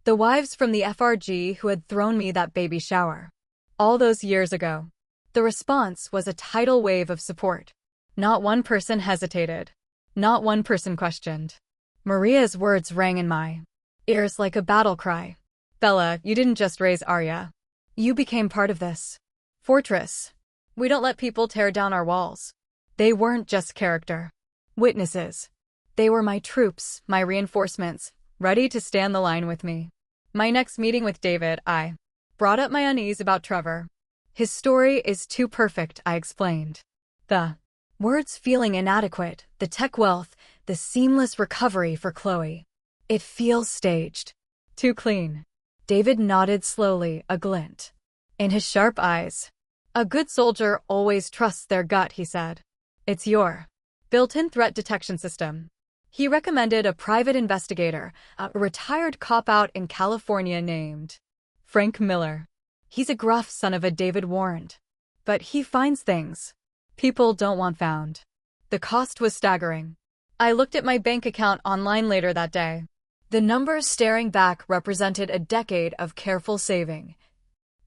The wives from the FRG who had thrown me that baby shower. All those years ago. The response was a tidal wave of support. Not one person hesitated. Not one person questioned. Maria's words rang in my ears like a battle cry. "Bella, you didn't just raise Arya. You became part of this fortress. We don't let people tear down our walls." They weren't just character witnesses. They were my troops, my reinforcements, ready to stand the line with me. My next meeting with David, I brought up my unease about Trevor. "His story is too perfect," I explained. The words feeling inadequate, the tech wealth, the seamless recovery for Chloe. "It feels staged. Too clean." David nodded slowly, a glint in his sharp eyes. "A good soldier always trusts their gut," he said. "It's your built-in threat detection system." He recommended a private investigator, a retired cop-out in California named Frank Miller. "He's a gruff son of a," David warned. "But he finds things people don't want found." The cost was staggering. I looked at my bank account online later that day. The numbers staring back represented a decade of careful saving,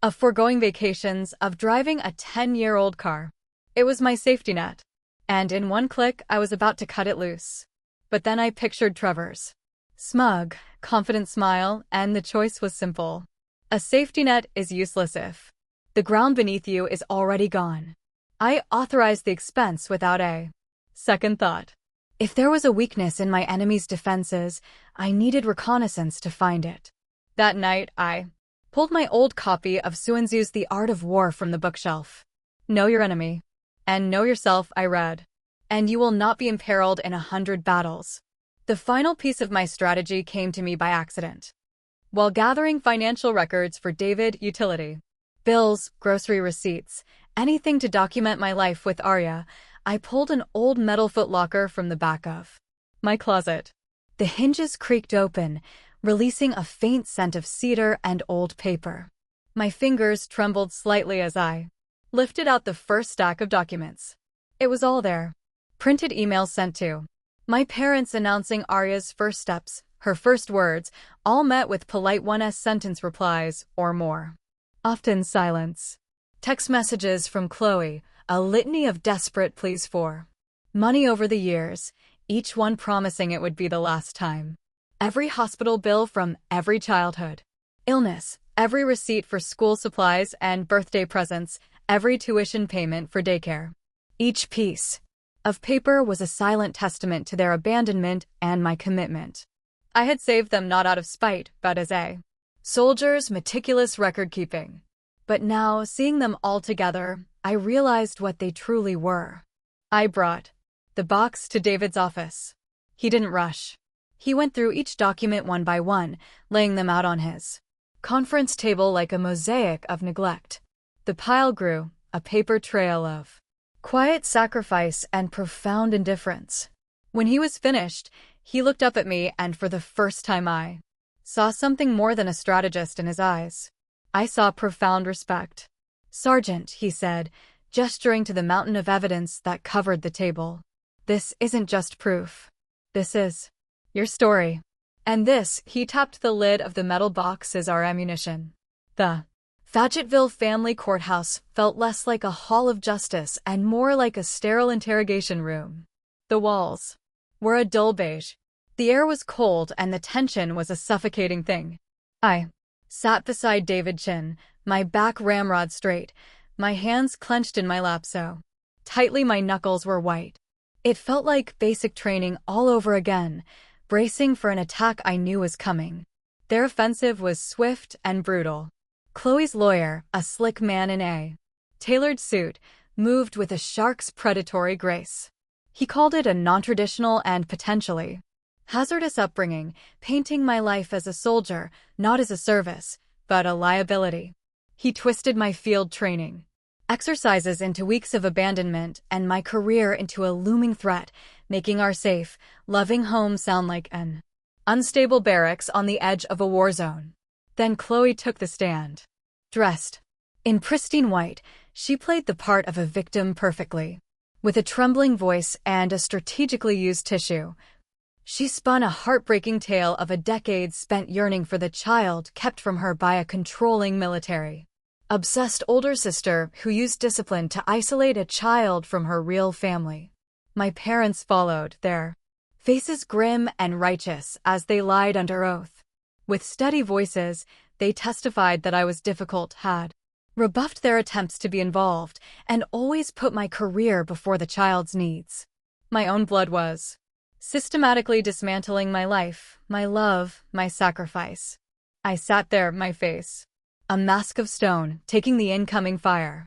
of foregoing vacations, of driving a 10-year-old car. It was my safety net. And in one click, I was about to cut it loose. But then I pictured Trevor's smug, confident smile, and the choice was simple. A safety net is useless if the ground beneath you is already gone. I authorized the expense without a second thought. If there was a weakness in my enemy's defenses, I needed reconnaissance to find it. That night, I pulled my old copy of Sun Tzu's The Art of War from the bookshelf. "Know your enemy. And know yourself," I read. and you will not be imperiled in 100 battles. The final piece of my strategy came to me by accident. While gathering financial records for David Utility, bills, grocery receipts, anything to document my life with Arya, I pulled an old metal footlocker from the back of my closet. The hinges creaked open, releasing a faint scent of cedar and old paper. My fingers trembled slightly as I lifted out the first stack of documents. It was all there. Printed emails sent to my parents announcing Arya's first steps, her first words, all met with polite one-sentence replies or more. Often silence. Text messages from Chloe, a litany of desperate pleas for money over the years, each one promising it would be the last time. Every hospital bill from every childhood illness, every receipt for school supplies and birthday presents, every tuition payment for daycare. Each piece of paper was a silent testament to their abandonment and my commitment. I had saved them not out of spite, but as a soldier's meticulous record-keeping. But now, seeing them all together, I realized what they truly were. I brought the box to David's office. He didn't rush. He went through each document one by one, laying them out on his conference table like a mosaic of neglect. The pile grew, a paper trail of quiet sacrifice and profound indifference. When he was finished, he looked up at me, and for the first time I saw something more than a strategist in his eyes. I saw profound respect. "Sergeant," he said, gesturing to the mountain of evidence that covered the table. "This isn't just proof. This is your story. And this," he tapped the lid of the metal box, "is our ammunition." The Fayetteville family courthouse felt less like a hall of justice and more like a sterile interrogation room. The walls were a dull beige. The air was cold and the tension was a suffocating thing. I sat beside David Chin, my back ramrod straight, my hands clenched in my lap so tightly my knuckles were white. It felt like basic training all over again, bracing for an attack I knew was coming. Their offensive was swift and brutal. Chloe's lawyer, a slick man in a tailored suit, moved with a shark's predatory grace. He called it a non-traditional and potentially hazardous upbringing, painting my life as a soldier, not as a service, but a liability. He twisted my field training exercises into weeks of abandonment and my career into a looming threat, making our safe, loving home sound like an unstable barracks on the edge of a war zone. Then Chloe took the stand. Dressed in pristine white, she played the part of a victim perfectly. With a trembling voice and a strategically used tissue, she spun a heartbreaking tale of a decade spent yearning for the child kept from her by a controlling military obsessed older sister who used discipline to isolate a child from her real family. My parents followed, their faces grim and righteous as they lied under oath. With steady voices, they testified that I was difficult, had rebuffed their attempts to be involved, and always put my career before the child's needs. My own blood was systematically dismantling my life, my love, my sacrifice. I sat there, my face a mask of stone, taking the incoming fire.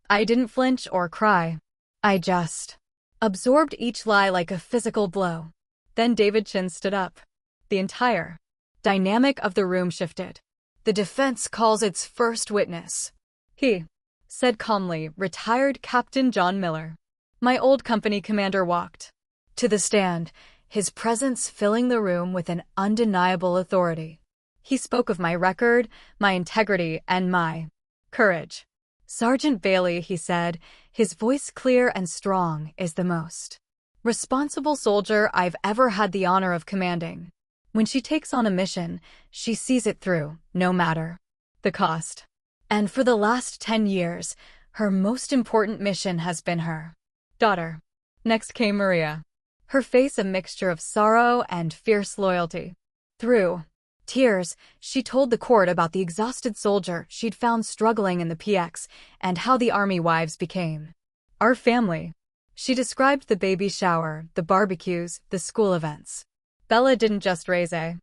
I didn't flinch or cry. I just absorbed each lie like a physical blow. Then David Chin stood up. The entire dynamic of the room shifted. "The defense calls its first witness," he said calmly, retired Captain John Miller. My old company commander walked to the stand, his presence filling the room with an undeniable authority. He spoke of my record, my integrity, and my courage. "Sergeant Bailey," he said, his voice clear and strong, "is the most responsible soldier I've ever had the honor of commanding. When she takes on a mission, she sees it through, no matter the cost. And for the last 10 years, her most important mission has been her daughter." Next came Maria, her face a mixture of sorrow and fierce loyalty. Through tears, she told the court about the exhausted soldier she'd found struggling in the PX and how the army wives became our family. She described the baby shower, the barbecues, the school events. "Bella didn't just raise a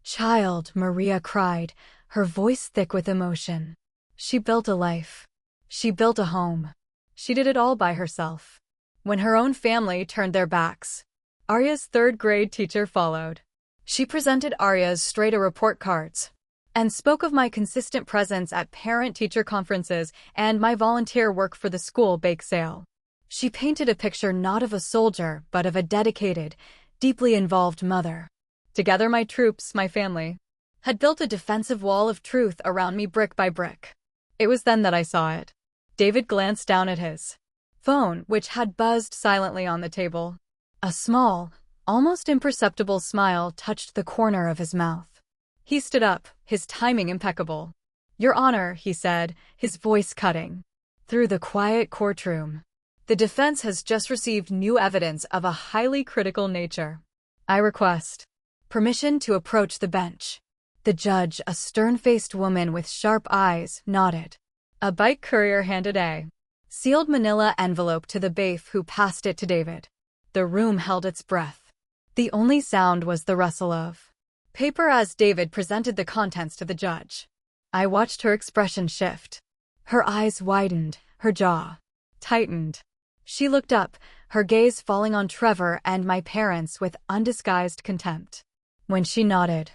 child," Maria cried, her voice thick with emotion. "She built a life. She built a home. She did it all by herself." When her own family turned their backs, Arya's third-grade teacher followed. She presented Arya's straight-A report cards and spoke of my consistent presence at parent-teacher conferences and my volunteer work for the school bake sale. She painted a picture not of a soldier, but of a dedicated, deeply involved mother. Together, my troops, my family, had built a defensive wall of truth around me brick by brick. It was then that I saw it. David glanced down at his phone, which had buzzed silently on the table. A small, almost imperceptible smile touched the corner of his mouth. He stood up, his timing impeccable. "Your Honor," he said, his voice cutting through the quiet courtroom. "The defense has just received new evidence of a highly critical nature. I request permission to approach the bench." The judge, a stern-faced woman with sharp eyes, nodded. A bike courier handed a sealed manila envelope to the bailiff, who passed it to David. The room held its breath. The only sound was the rustle of paper as David presented the contents to the judge. I watched her expression shift. Her eyes widened, her jaw tightened. She looked up, her gaze falling on Trevor and my parents with undisguised contempt. When she nodded,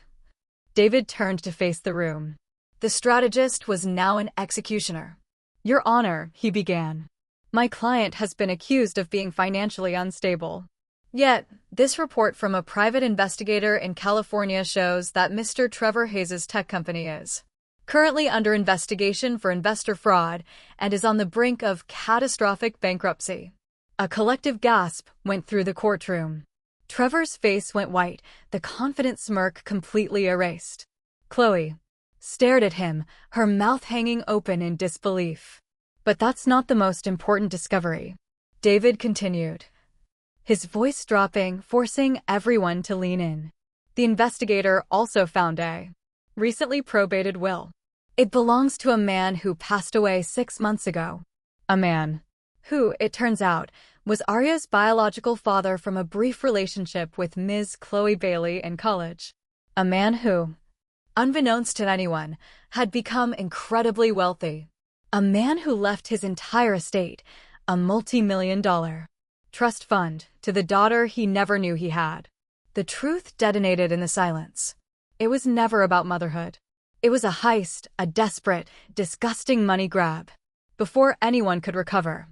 David turned to face the room. The strategist was now an executioner. "Your Honor," he began, "my client has been accused of being financially unstable. Yet, this report from a private investigator in California shows that Mr. Trevor Hayes' tech company is currently under investigation for investor fraud and is on the brink of catastrophic bankruptcy." A collective gasp went through the courtroom. Trevor's face went white, the confident smirk completely erased. Chloe stared at him, her mouth hanging open in disbelief. "But that's not the most important discovery," David continued, his voice dropping, forcing everyone to lean in. "The investigator also found a recently probated will. It belongs to a man who passed away 6 months ago. A man who, it turns out, was Arya's biological father from a brief relationship with Ms. Chloe Bailey in college. A man who, unbeknownst to anyone, had become incredibly wealthy. A man who left his entire estate, a multi-million-dollar trust fund, to the daughter he never knew he had." The truth detonated in the silence. It was never about motherhood. It was a heist, a desperate, disgusting money grab. Before anyone could recover,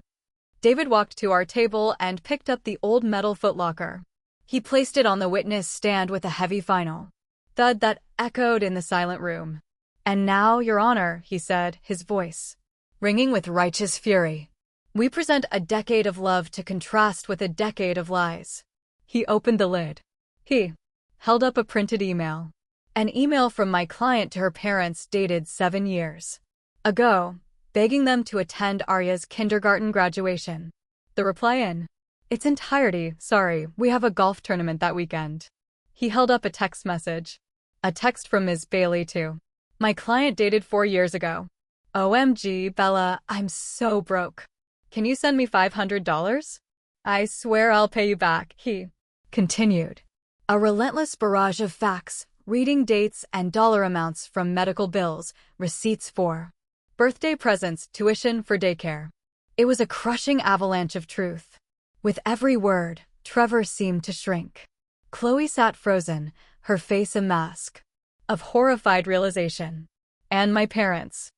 David walked to our table and picked up the old metal footlocker. He placed it on the witness stand with a heavy final thud that echoed in the silent room. "And now, Your Honor," he said, his voice ringing with righteous fury, "we present a decade of love to contrast with a decade of lies." He opened the lid. He held up a printed email. An email from my client to her parents dated 7 years ago, begging them to attend Arya's kindergarten graduation. The reply in its entirety: "Sorry, we have a golf tournament that weekend." He held up a text message. A text from Ms. Bailey to my client dated 4 years ago. "OMG, Bella, I'm so broke. Can you send me $500? I swear I'll pay you back," he continued. A relentless barrage of facts, reading dates and dollar amounts from medical bills, receipts for birthday presents, tuition for daycare. It was a crushing avalanche of truth. With every word, Trevor seemed to shrink. Chloe sat frozen, her face a mask of horrified realization. And my parents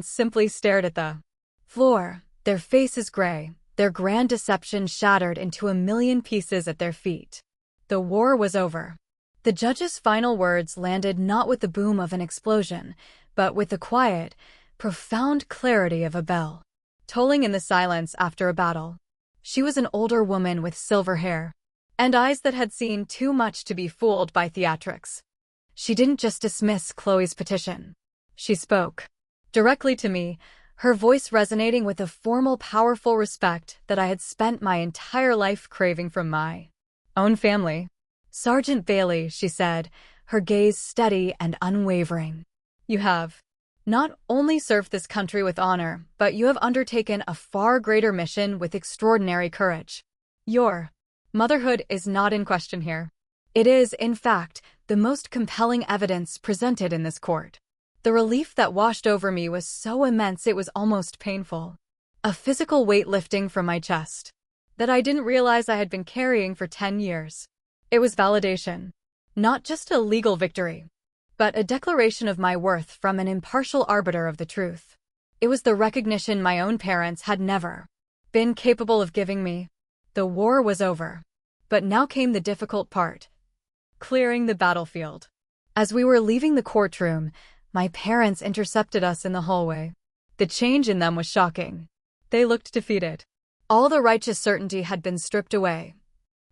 simply stared at the floor, their faces gray, their grand deception shattered into a million pieces at their feet. The war was over. The judge's final words landed not with the boom of an explosion, but with the quiet, profound clarity of a bell tolling in the silence after a battle. She was an older woman with silver hair and eyes that had seen too much to be fooled by theatrics. She didn't just dismiss Chloe's petition. She spoke directly to me, her voice resonating with a formal, powerful respect that I had spent my entire life craving from my own family. "Sergeant Bailey," she said, her gaze steady and unwavering, "you have not only served this country with honor, but you have undertaken a far greater mission with extraordinary courage. Your motherhood is not in question here. It is, in fact, the most compelling evidence presented in this court." The relief that washed over me was so immense it was almost painful. A physical weight lifting from my chest. that I didn't realize I had been carrying for 10 years. It was validation. Not just a legal victory, but a declaration of my worth from an impartial arbiter of the truth. It was the recognition my own parents had never been capable of giving me. The war was over. But now came the difficult part: clearing the battlefield. As we were leaving the courtroom, my parents intercepted us in the hallway. The change in them was shocking. They looked defeated. All the righteous certainty had been stripped away,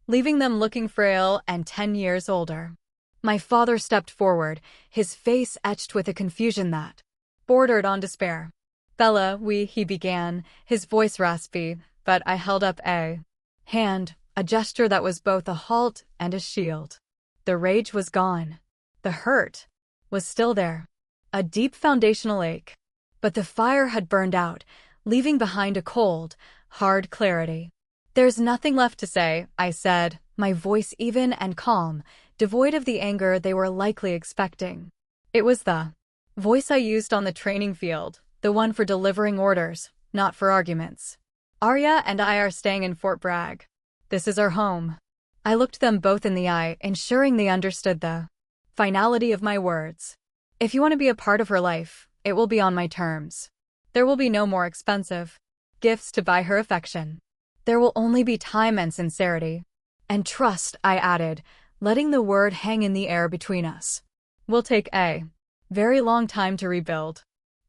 leaving them looking frail and 10 years older. My father stepped forward, his face etched with a confusion that bordered on despair. "Bella, he began, his voice raspy, but I held up a hand, a gesture that was both a halt and a shield. The rage was gone. The hurt was still there, a deep foundational ache. But the fire had burned out, leaving behind a cold, hard clarity. "There's nothing left to say," I said, my voice even and calm, devoid of the anger they were likely expecting. It was the voice I used on the training field, the one for delivering orders, not for arguments. "Arya and I are staying in Fort Bragg. This is our home." I looked them both in the eye, ensuring they understood the finality of my words. "If you want to be a part of her life, it will be on my terms. There will be no more expensive gifts to buy her affection. There will only be time and sincerity. And trust," I added, letting the word hang in the air between us. "Will take a very long time to rebuild."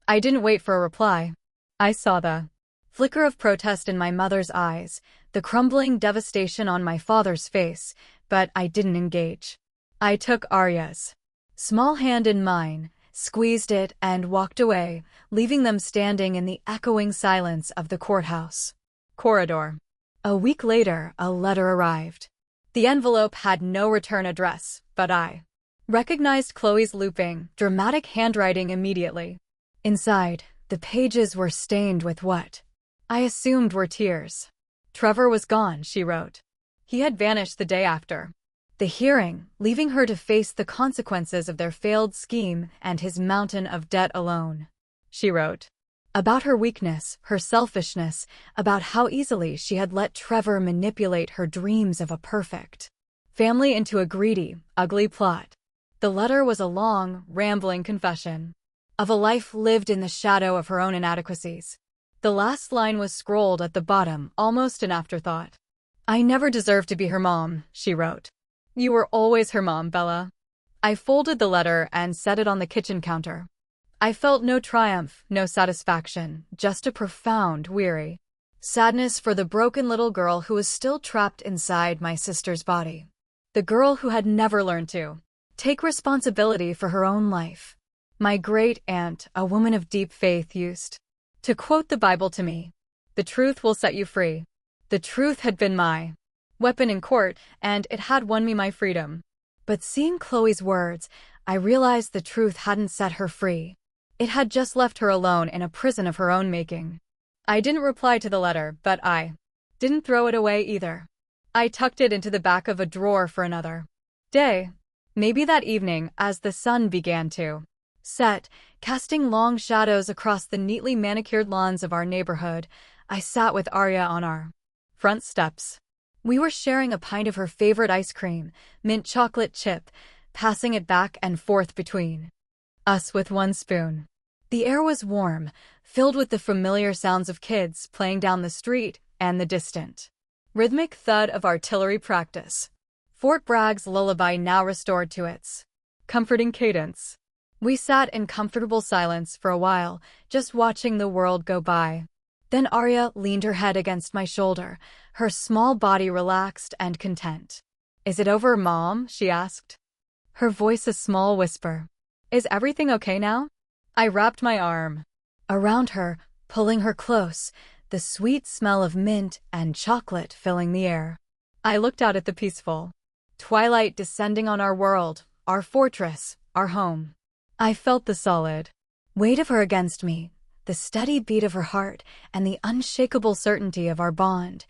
I didn't wait for a reply. I saw the flicker of protest in my mother's eyes, the crumbling devastation on my father's face, but I didn't engage. I took Arya's small hand in mine, squeezed it, and walked away, leaving them standing in the echoing silence of the courthouse corridor. A week later, a letter arrived. The envelope had no return address, but I recognized Chloe's looping, dramatic handwriting immediately. Inside, the pages were stained with what I assumed were tears. "Trevor was gone," she wrote. "He had vanished the day after the hearing, leaving her to face the consequences of their failed scheme and his mountain of debt alone." She wrote about her weakness, her selfishness, about how easily she had let Trevor manipulate her dreams of a perfect family into a greedy, ugly plot. The letter was a long, rambling confession of a life lived in the shadow of her own inadequacies. The last line was scrolled at the bottom, almost an afterthought. "I never deserved to be her mom," she wrote. "You were always her mom, Bella." I folded the letter and set it on the kitchen counter. I felt no triumph, no satisfaction, just a profound, weary sadness for the broken little girl who was still trapped inside my sister's body. The girl who had never learned to take responsibility for her own life. My great-aunt, a woman of deep faith, used to quote the Bible to me. "The truth will set you free." The truth had been my weapon in court, and it had won me my freedom. But seeing Chloe's words, I realized the truth hadn't set her free. It had just left her alone in a prison of her own making. I didn't reply to the letter, but I didn't throw it away either. I tucked it into the back of a drawer for another day. Maybe that evening, as the sun began to set, casting long shadows across the neatly manicured lawns of our neighborhood, I sat with Arya on our front steps. We were sharing a pint of her favorite ice cream, mint chocolate chip, passing it back and forth between us with one spoon. The air was warm, filled with the familiar sounds of kids playing down the street and the distant rhythmic thud of artillery practice. Fort Bragg's lullaby now restored to its comforting cadence. We sat in comfortable silence for a while, just watching the world go by. Then Arya leaned her head against my shoulder, her small body relaxed and content. "Is it over, Mom?" she asked, her voice a small whisper. "Is everything okay now?" I wrapped my arm around her, pulling her close, the sweet smell of mint and chocolate filling the air. I looked out at the peaceful twilight descending on our world, our fortress, our home. I felt the solid weight of her against me, the steady beat of her heart, and the unshakable certainty of our bond,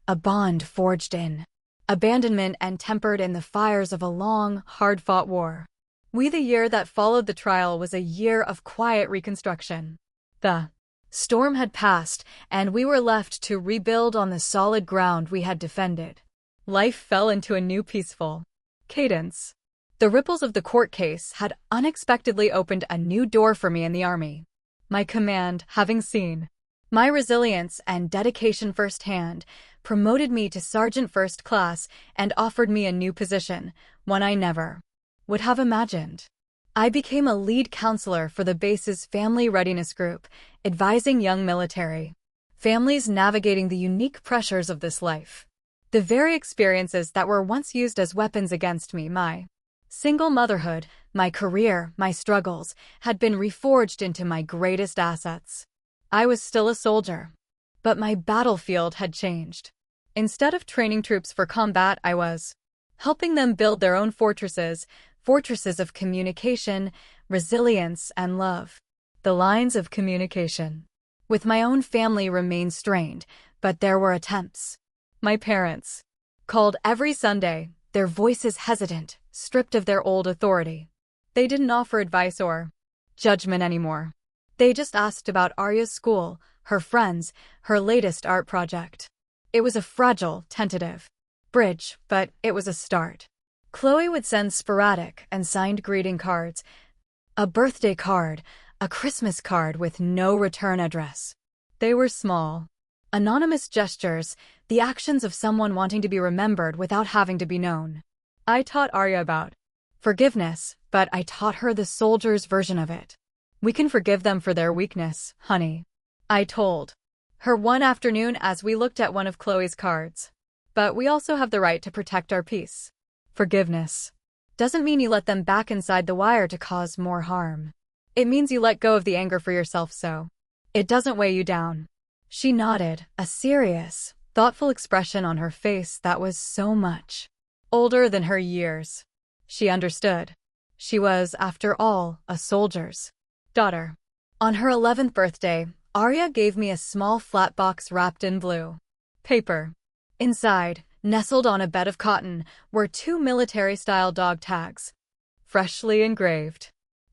a bond forged in abandonment and tempered in the fires of a long, hard-fought war. The year that followed the trial was a year of quiet reconstruction. The Storm had passed, and we were left to rebuild on the solid ground we had defended. Life fell into a new peaceful cadence. The ripples of the court case had unexpectedly opened a new door for me in the army. My command, having seen my resilience and dedication firsthand, promoted me to sergeant first class and offered me a new position, one I never would have imagined. I became a lead counselor for the base's Family Readiness Group, advising young military families navigating the unique pressures of this life. The very experiences that were once used as weapons against me, my single motherhood, my career, my struggles, had been reforged into my greatest assets. I was still a soldier, but my battlefield had changed. Instead of training troops for combat, I was helping them build their own fortresses of communication, resilience, and love. The lines of communication with my own family remained strained, but there were attempts. My parents called every Sunday, their voices hesitant, stripped of their old authority. They didn't offer advice or judgment anymore. They just asked about Arya's school, her friends, her latest art project. It was a fragile, tentative bridge, but it was a start. Chloe would send sporadic and signed greeting cards, a birthday card, a Christmas card with no return address. They were small, anonymous gestures, the actions of someone wanting to be remembered without having to be known. I taught Arya about forgiveness, but I taught her the soldier's version of it. We can forgive them for their weakness, honey, I told her one afternoon as we looked at one of Chloe's cards. But we also have the right to protect our peace. Forgiveness doesn't mean you let them back inside the wire to cause more harm. It means you let go of the anger for yourself so it doesn't weigh you down. She nodded, a serious, thoughtful expression on her face that was so much older than her years. She understood. She was, after all, a soldier's daughter. On her 11th birthday, Arya gave me a small flat box wrapped in blue paper. Inside, nestled on a bed of cotton, were 2 military-style dog tags, freshly engraved.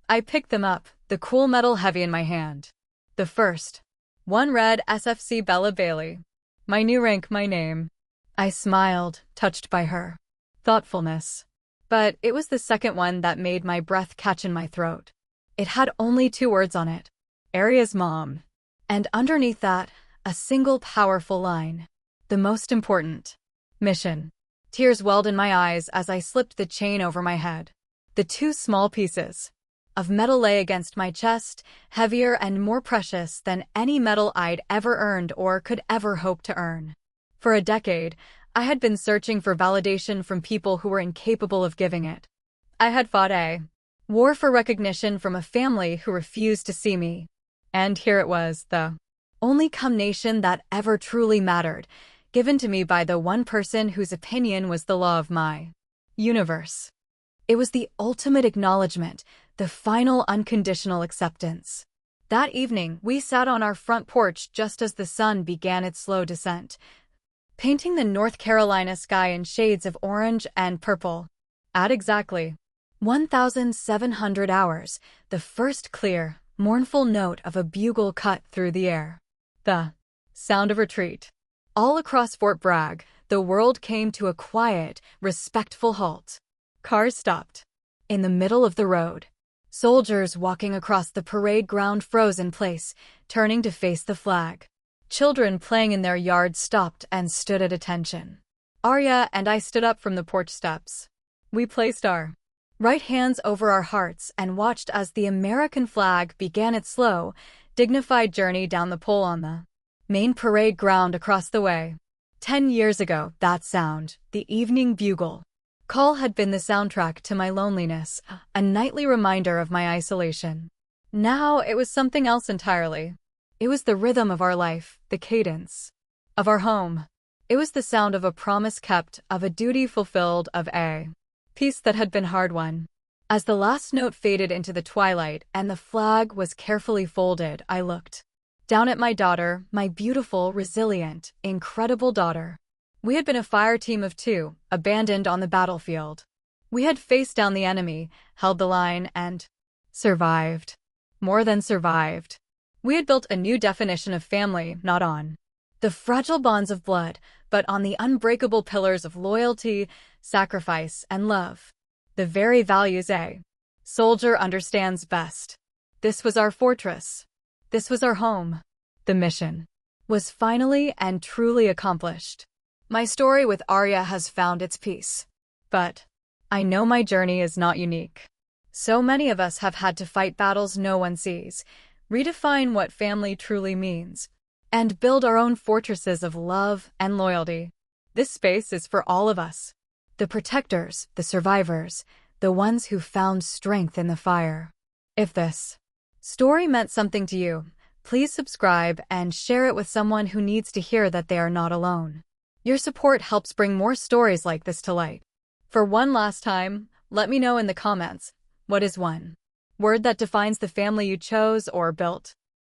I picked them up, the cool metal heavy in my hand. The first one read SFC Bella Bailey. My new rank, my name. I smiled, touched by her thoughtfulness. But it was the second one that made my breath catch in my throat. It had only 2 words on it. Arya's mom. And underneath that, a single powerful line. The most important mission. Tears welled in my eyes as I slipped the chain over my head. The 2 small pieces of metal lay against my chest, heavier and more precious than any metal I'd ever earned or could ever hope to earn. For a decade, I had been searching for validation from people who were incapable of giving it. I had fought a war for recognition from a family who refused to see me. And here it was, the only combination that ever truly mattered, given to me by the one person whose opinion was the law of my universe. It was the ultimate acknowledgement, the final unconditional acceptance. That evening, we sat on our front porch just as the sun began its slow descent, painting the North Carolina sky in shades of orange and purple. At exactly 1,700 hours, the first clear, mournful note of a bugle cut through the air. The sound of retreat. All across Fort Bragg, the world came to a quiet, respectful halt. Cars stopped. In the middle of the road, soldiers walking across the parade ground froze in place, turning to face the flag. Children playing in their yards stopped and stood at attention. Arya and I stood up from the porch steps. We placed our right hands over our hearts and watched as the American flag began its slow, dignified journey down the pole on the main parade ground across the way. 10 years ago, that sound, the evening bugle call, had been the soundtrack to my loneliness, a nightly reminder of my isolation. Now it was something else entirely. It was the rhythm of our life, the cadence of our home. It was the sound of a promise kept, of a duty fulfilled, of a peace that had been hard won. As the last note faded into the twilight and the flag was carefully folded, I looked down at my daughter, my beautiful, resilient, incredible daughter. We had been a fire team of 2, abandoned on the battlefield. We had faced down the enemy, held the line, and survived. More than survived. We had built a new definition of family, not on the fragile bonds of blood, but on the unbreakable pillars of loyalty, sacrifice, and love. The very values a soldier understands best. This was our fortress. This was our home. The mission was finally and truly accomplished. My story with Arya has found its peace. But I know my journey is not unique. So many of us have had to fight battles no one sees, redefine what family truly means, and build our own fortresses of love and loyalty. This space is for all of us. The protectors, the survivors, the ones who found strength in the fire. If this story meant something to you, please subscribe and share it with someone who needs to hear that they are not alone. Your support helps bring more stories like this to light. For one last time, let me know in the comments, what is one word that defines the family you chose or built?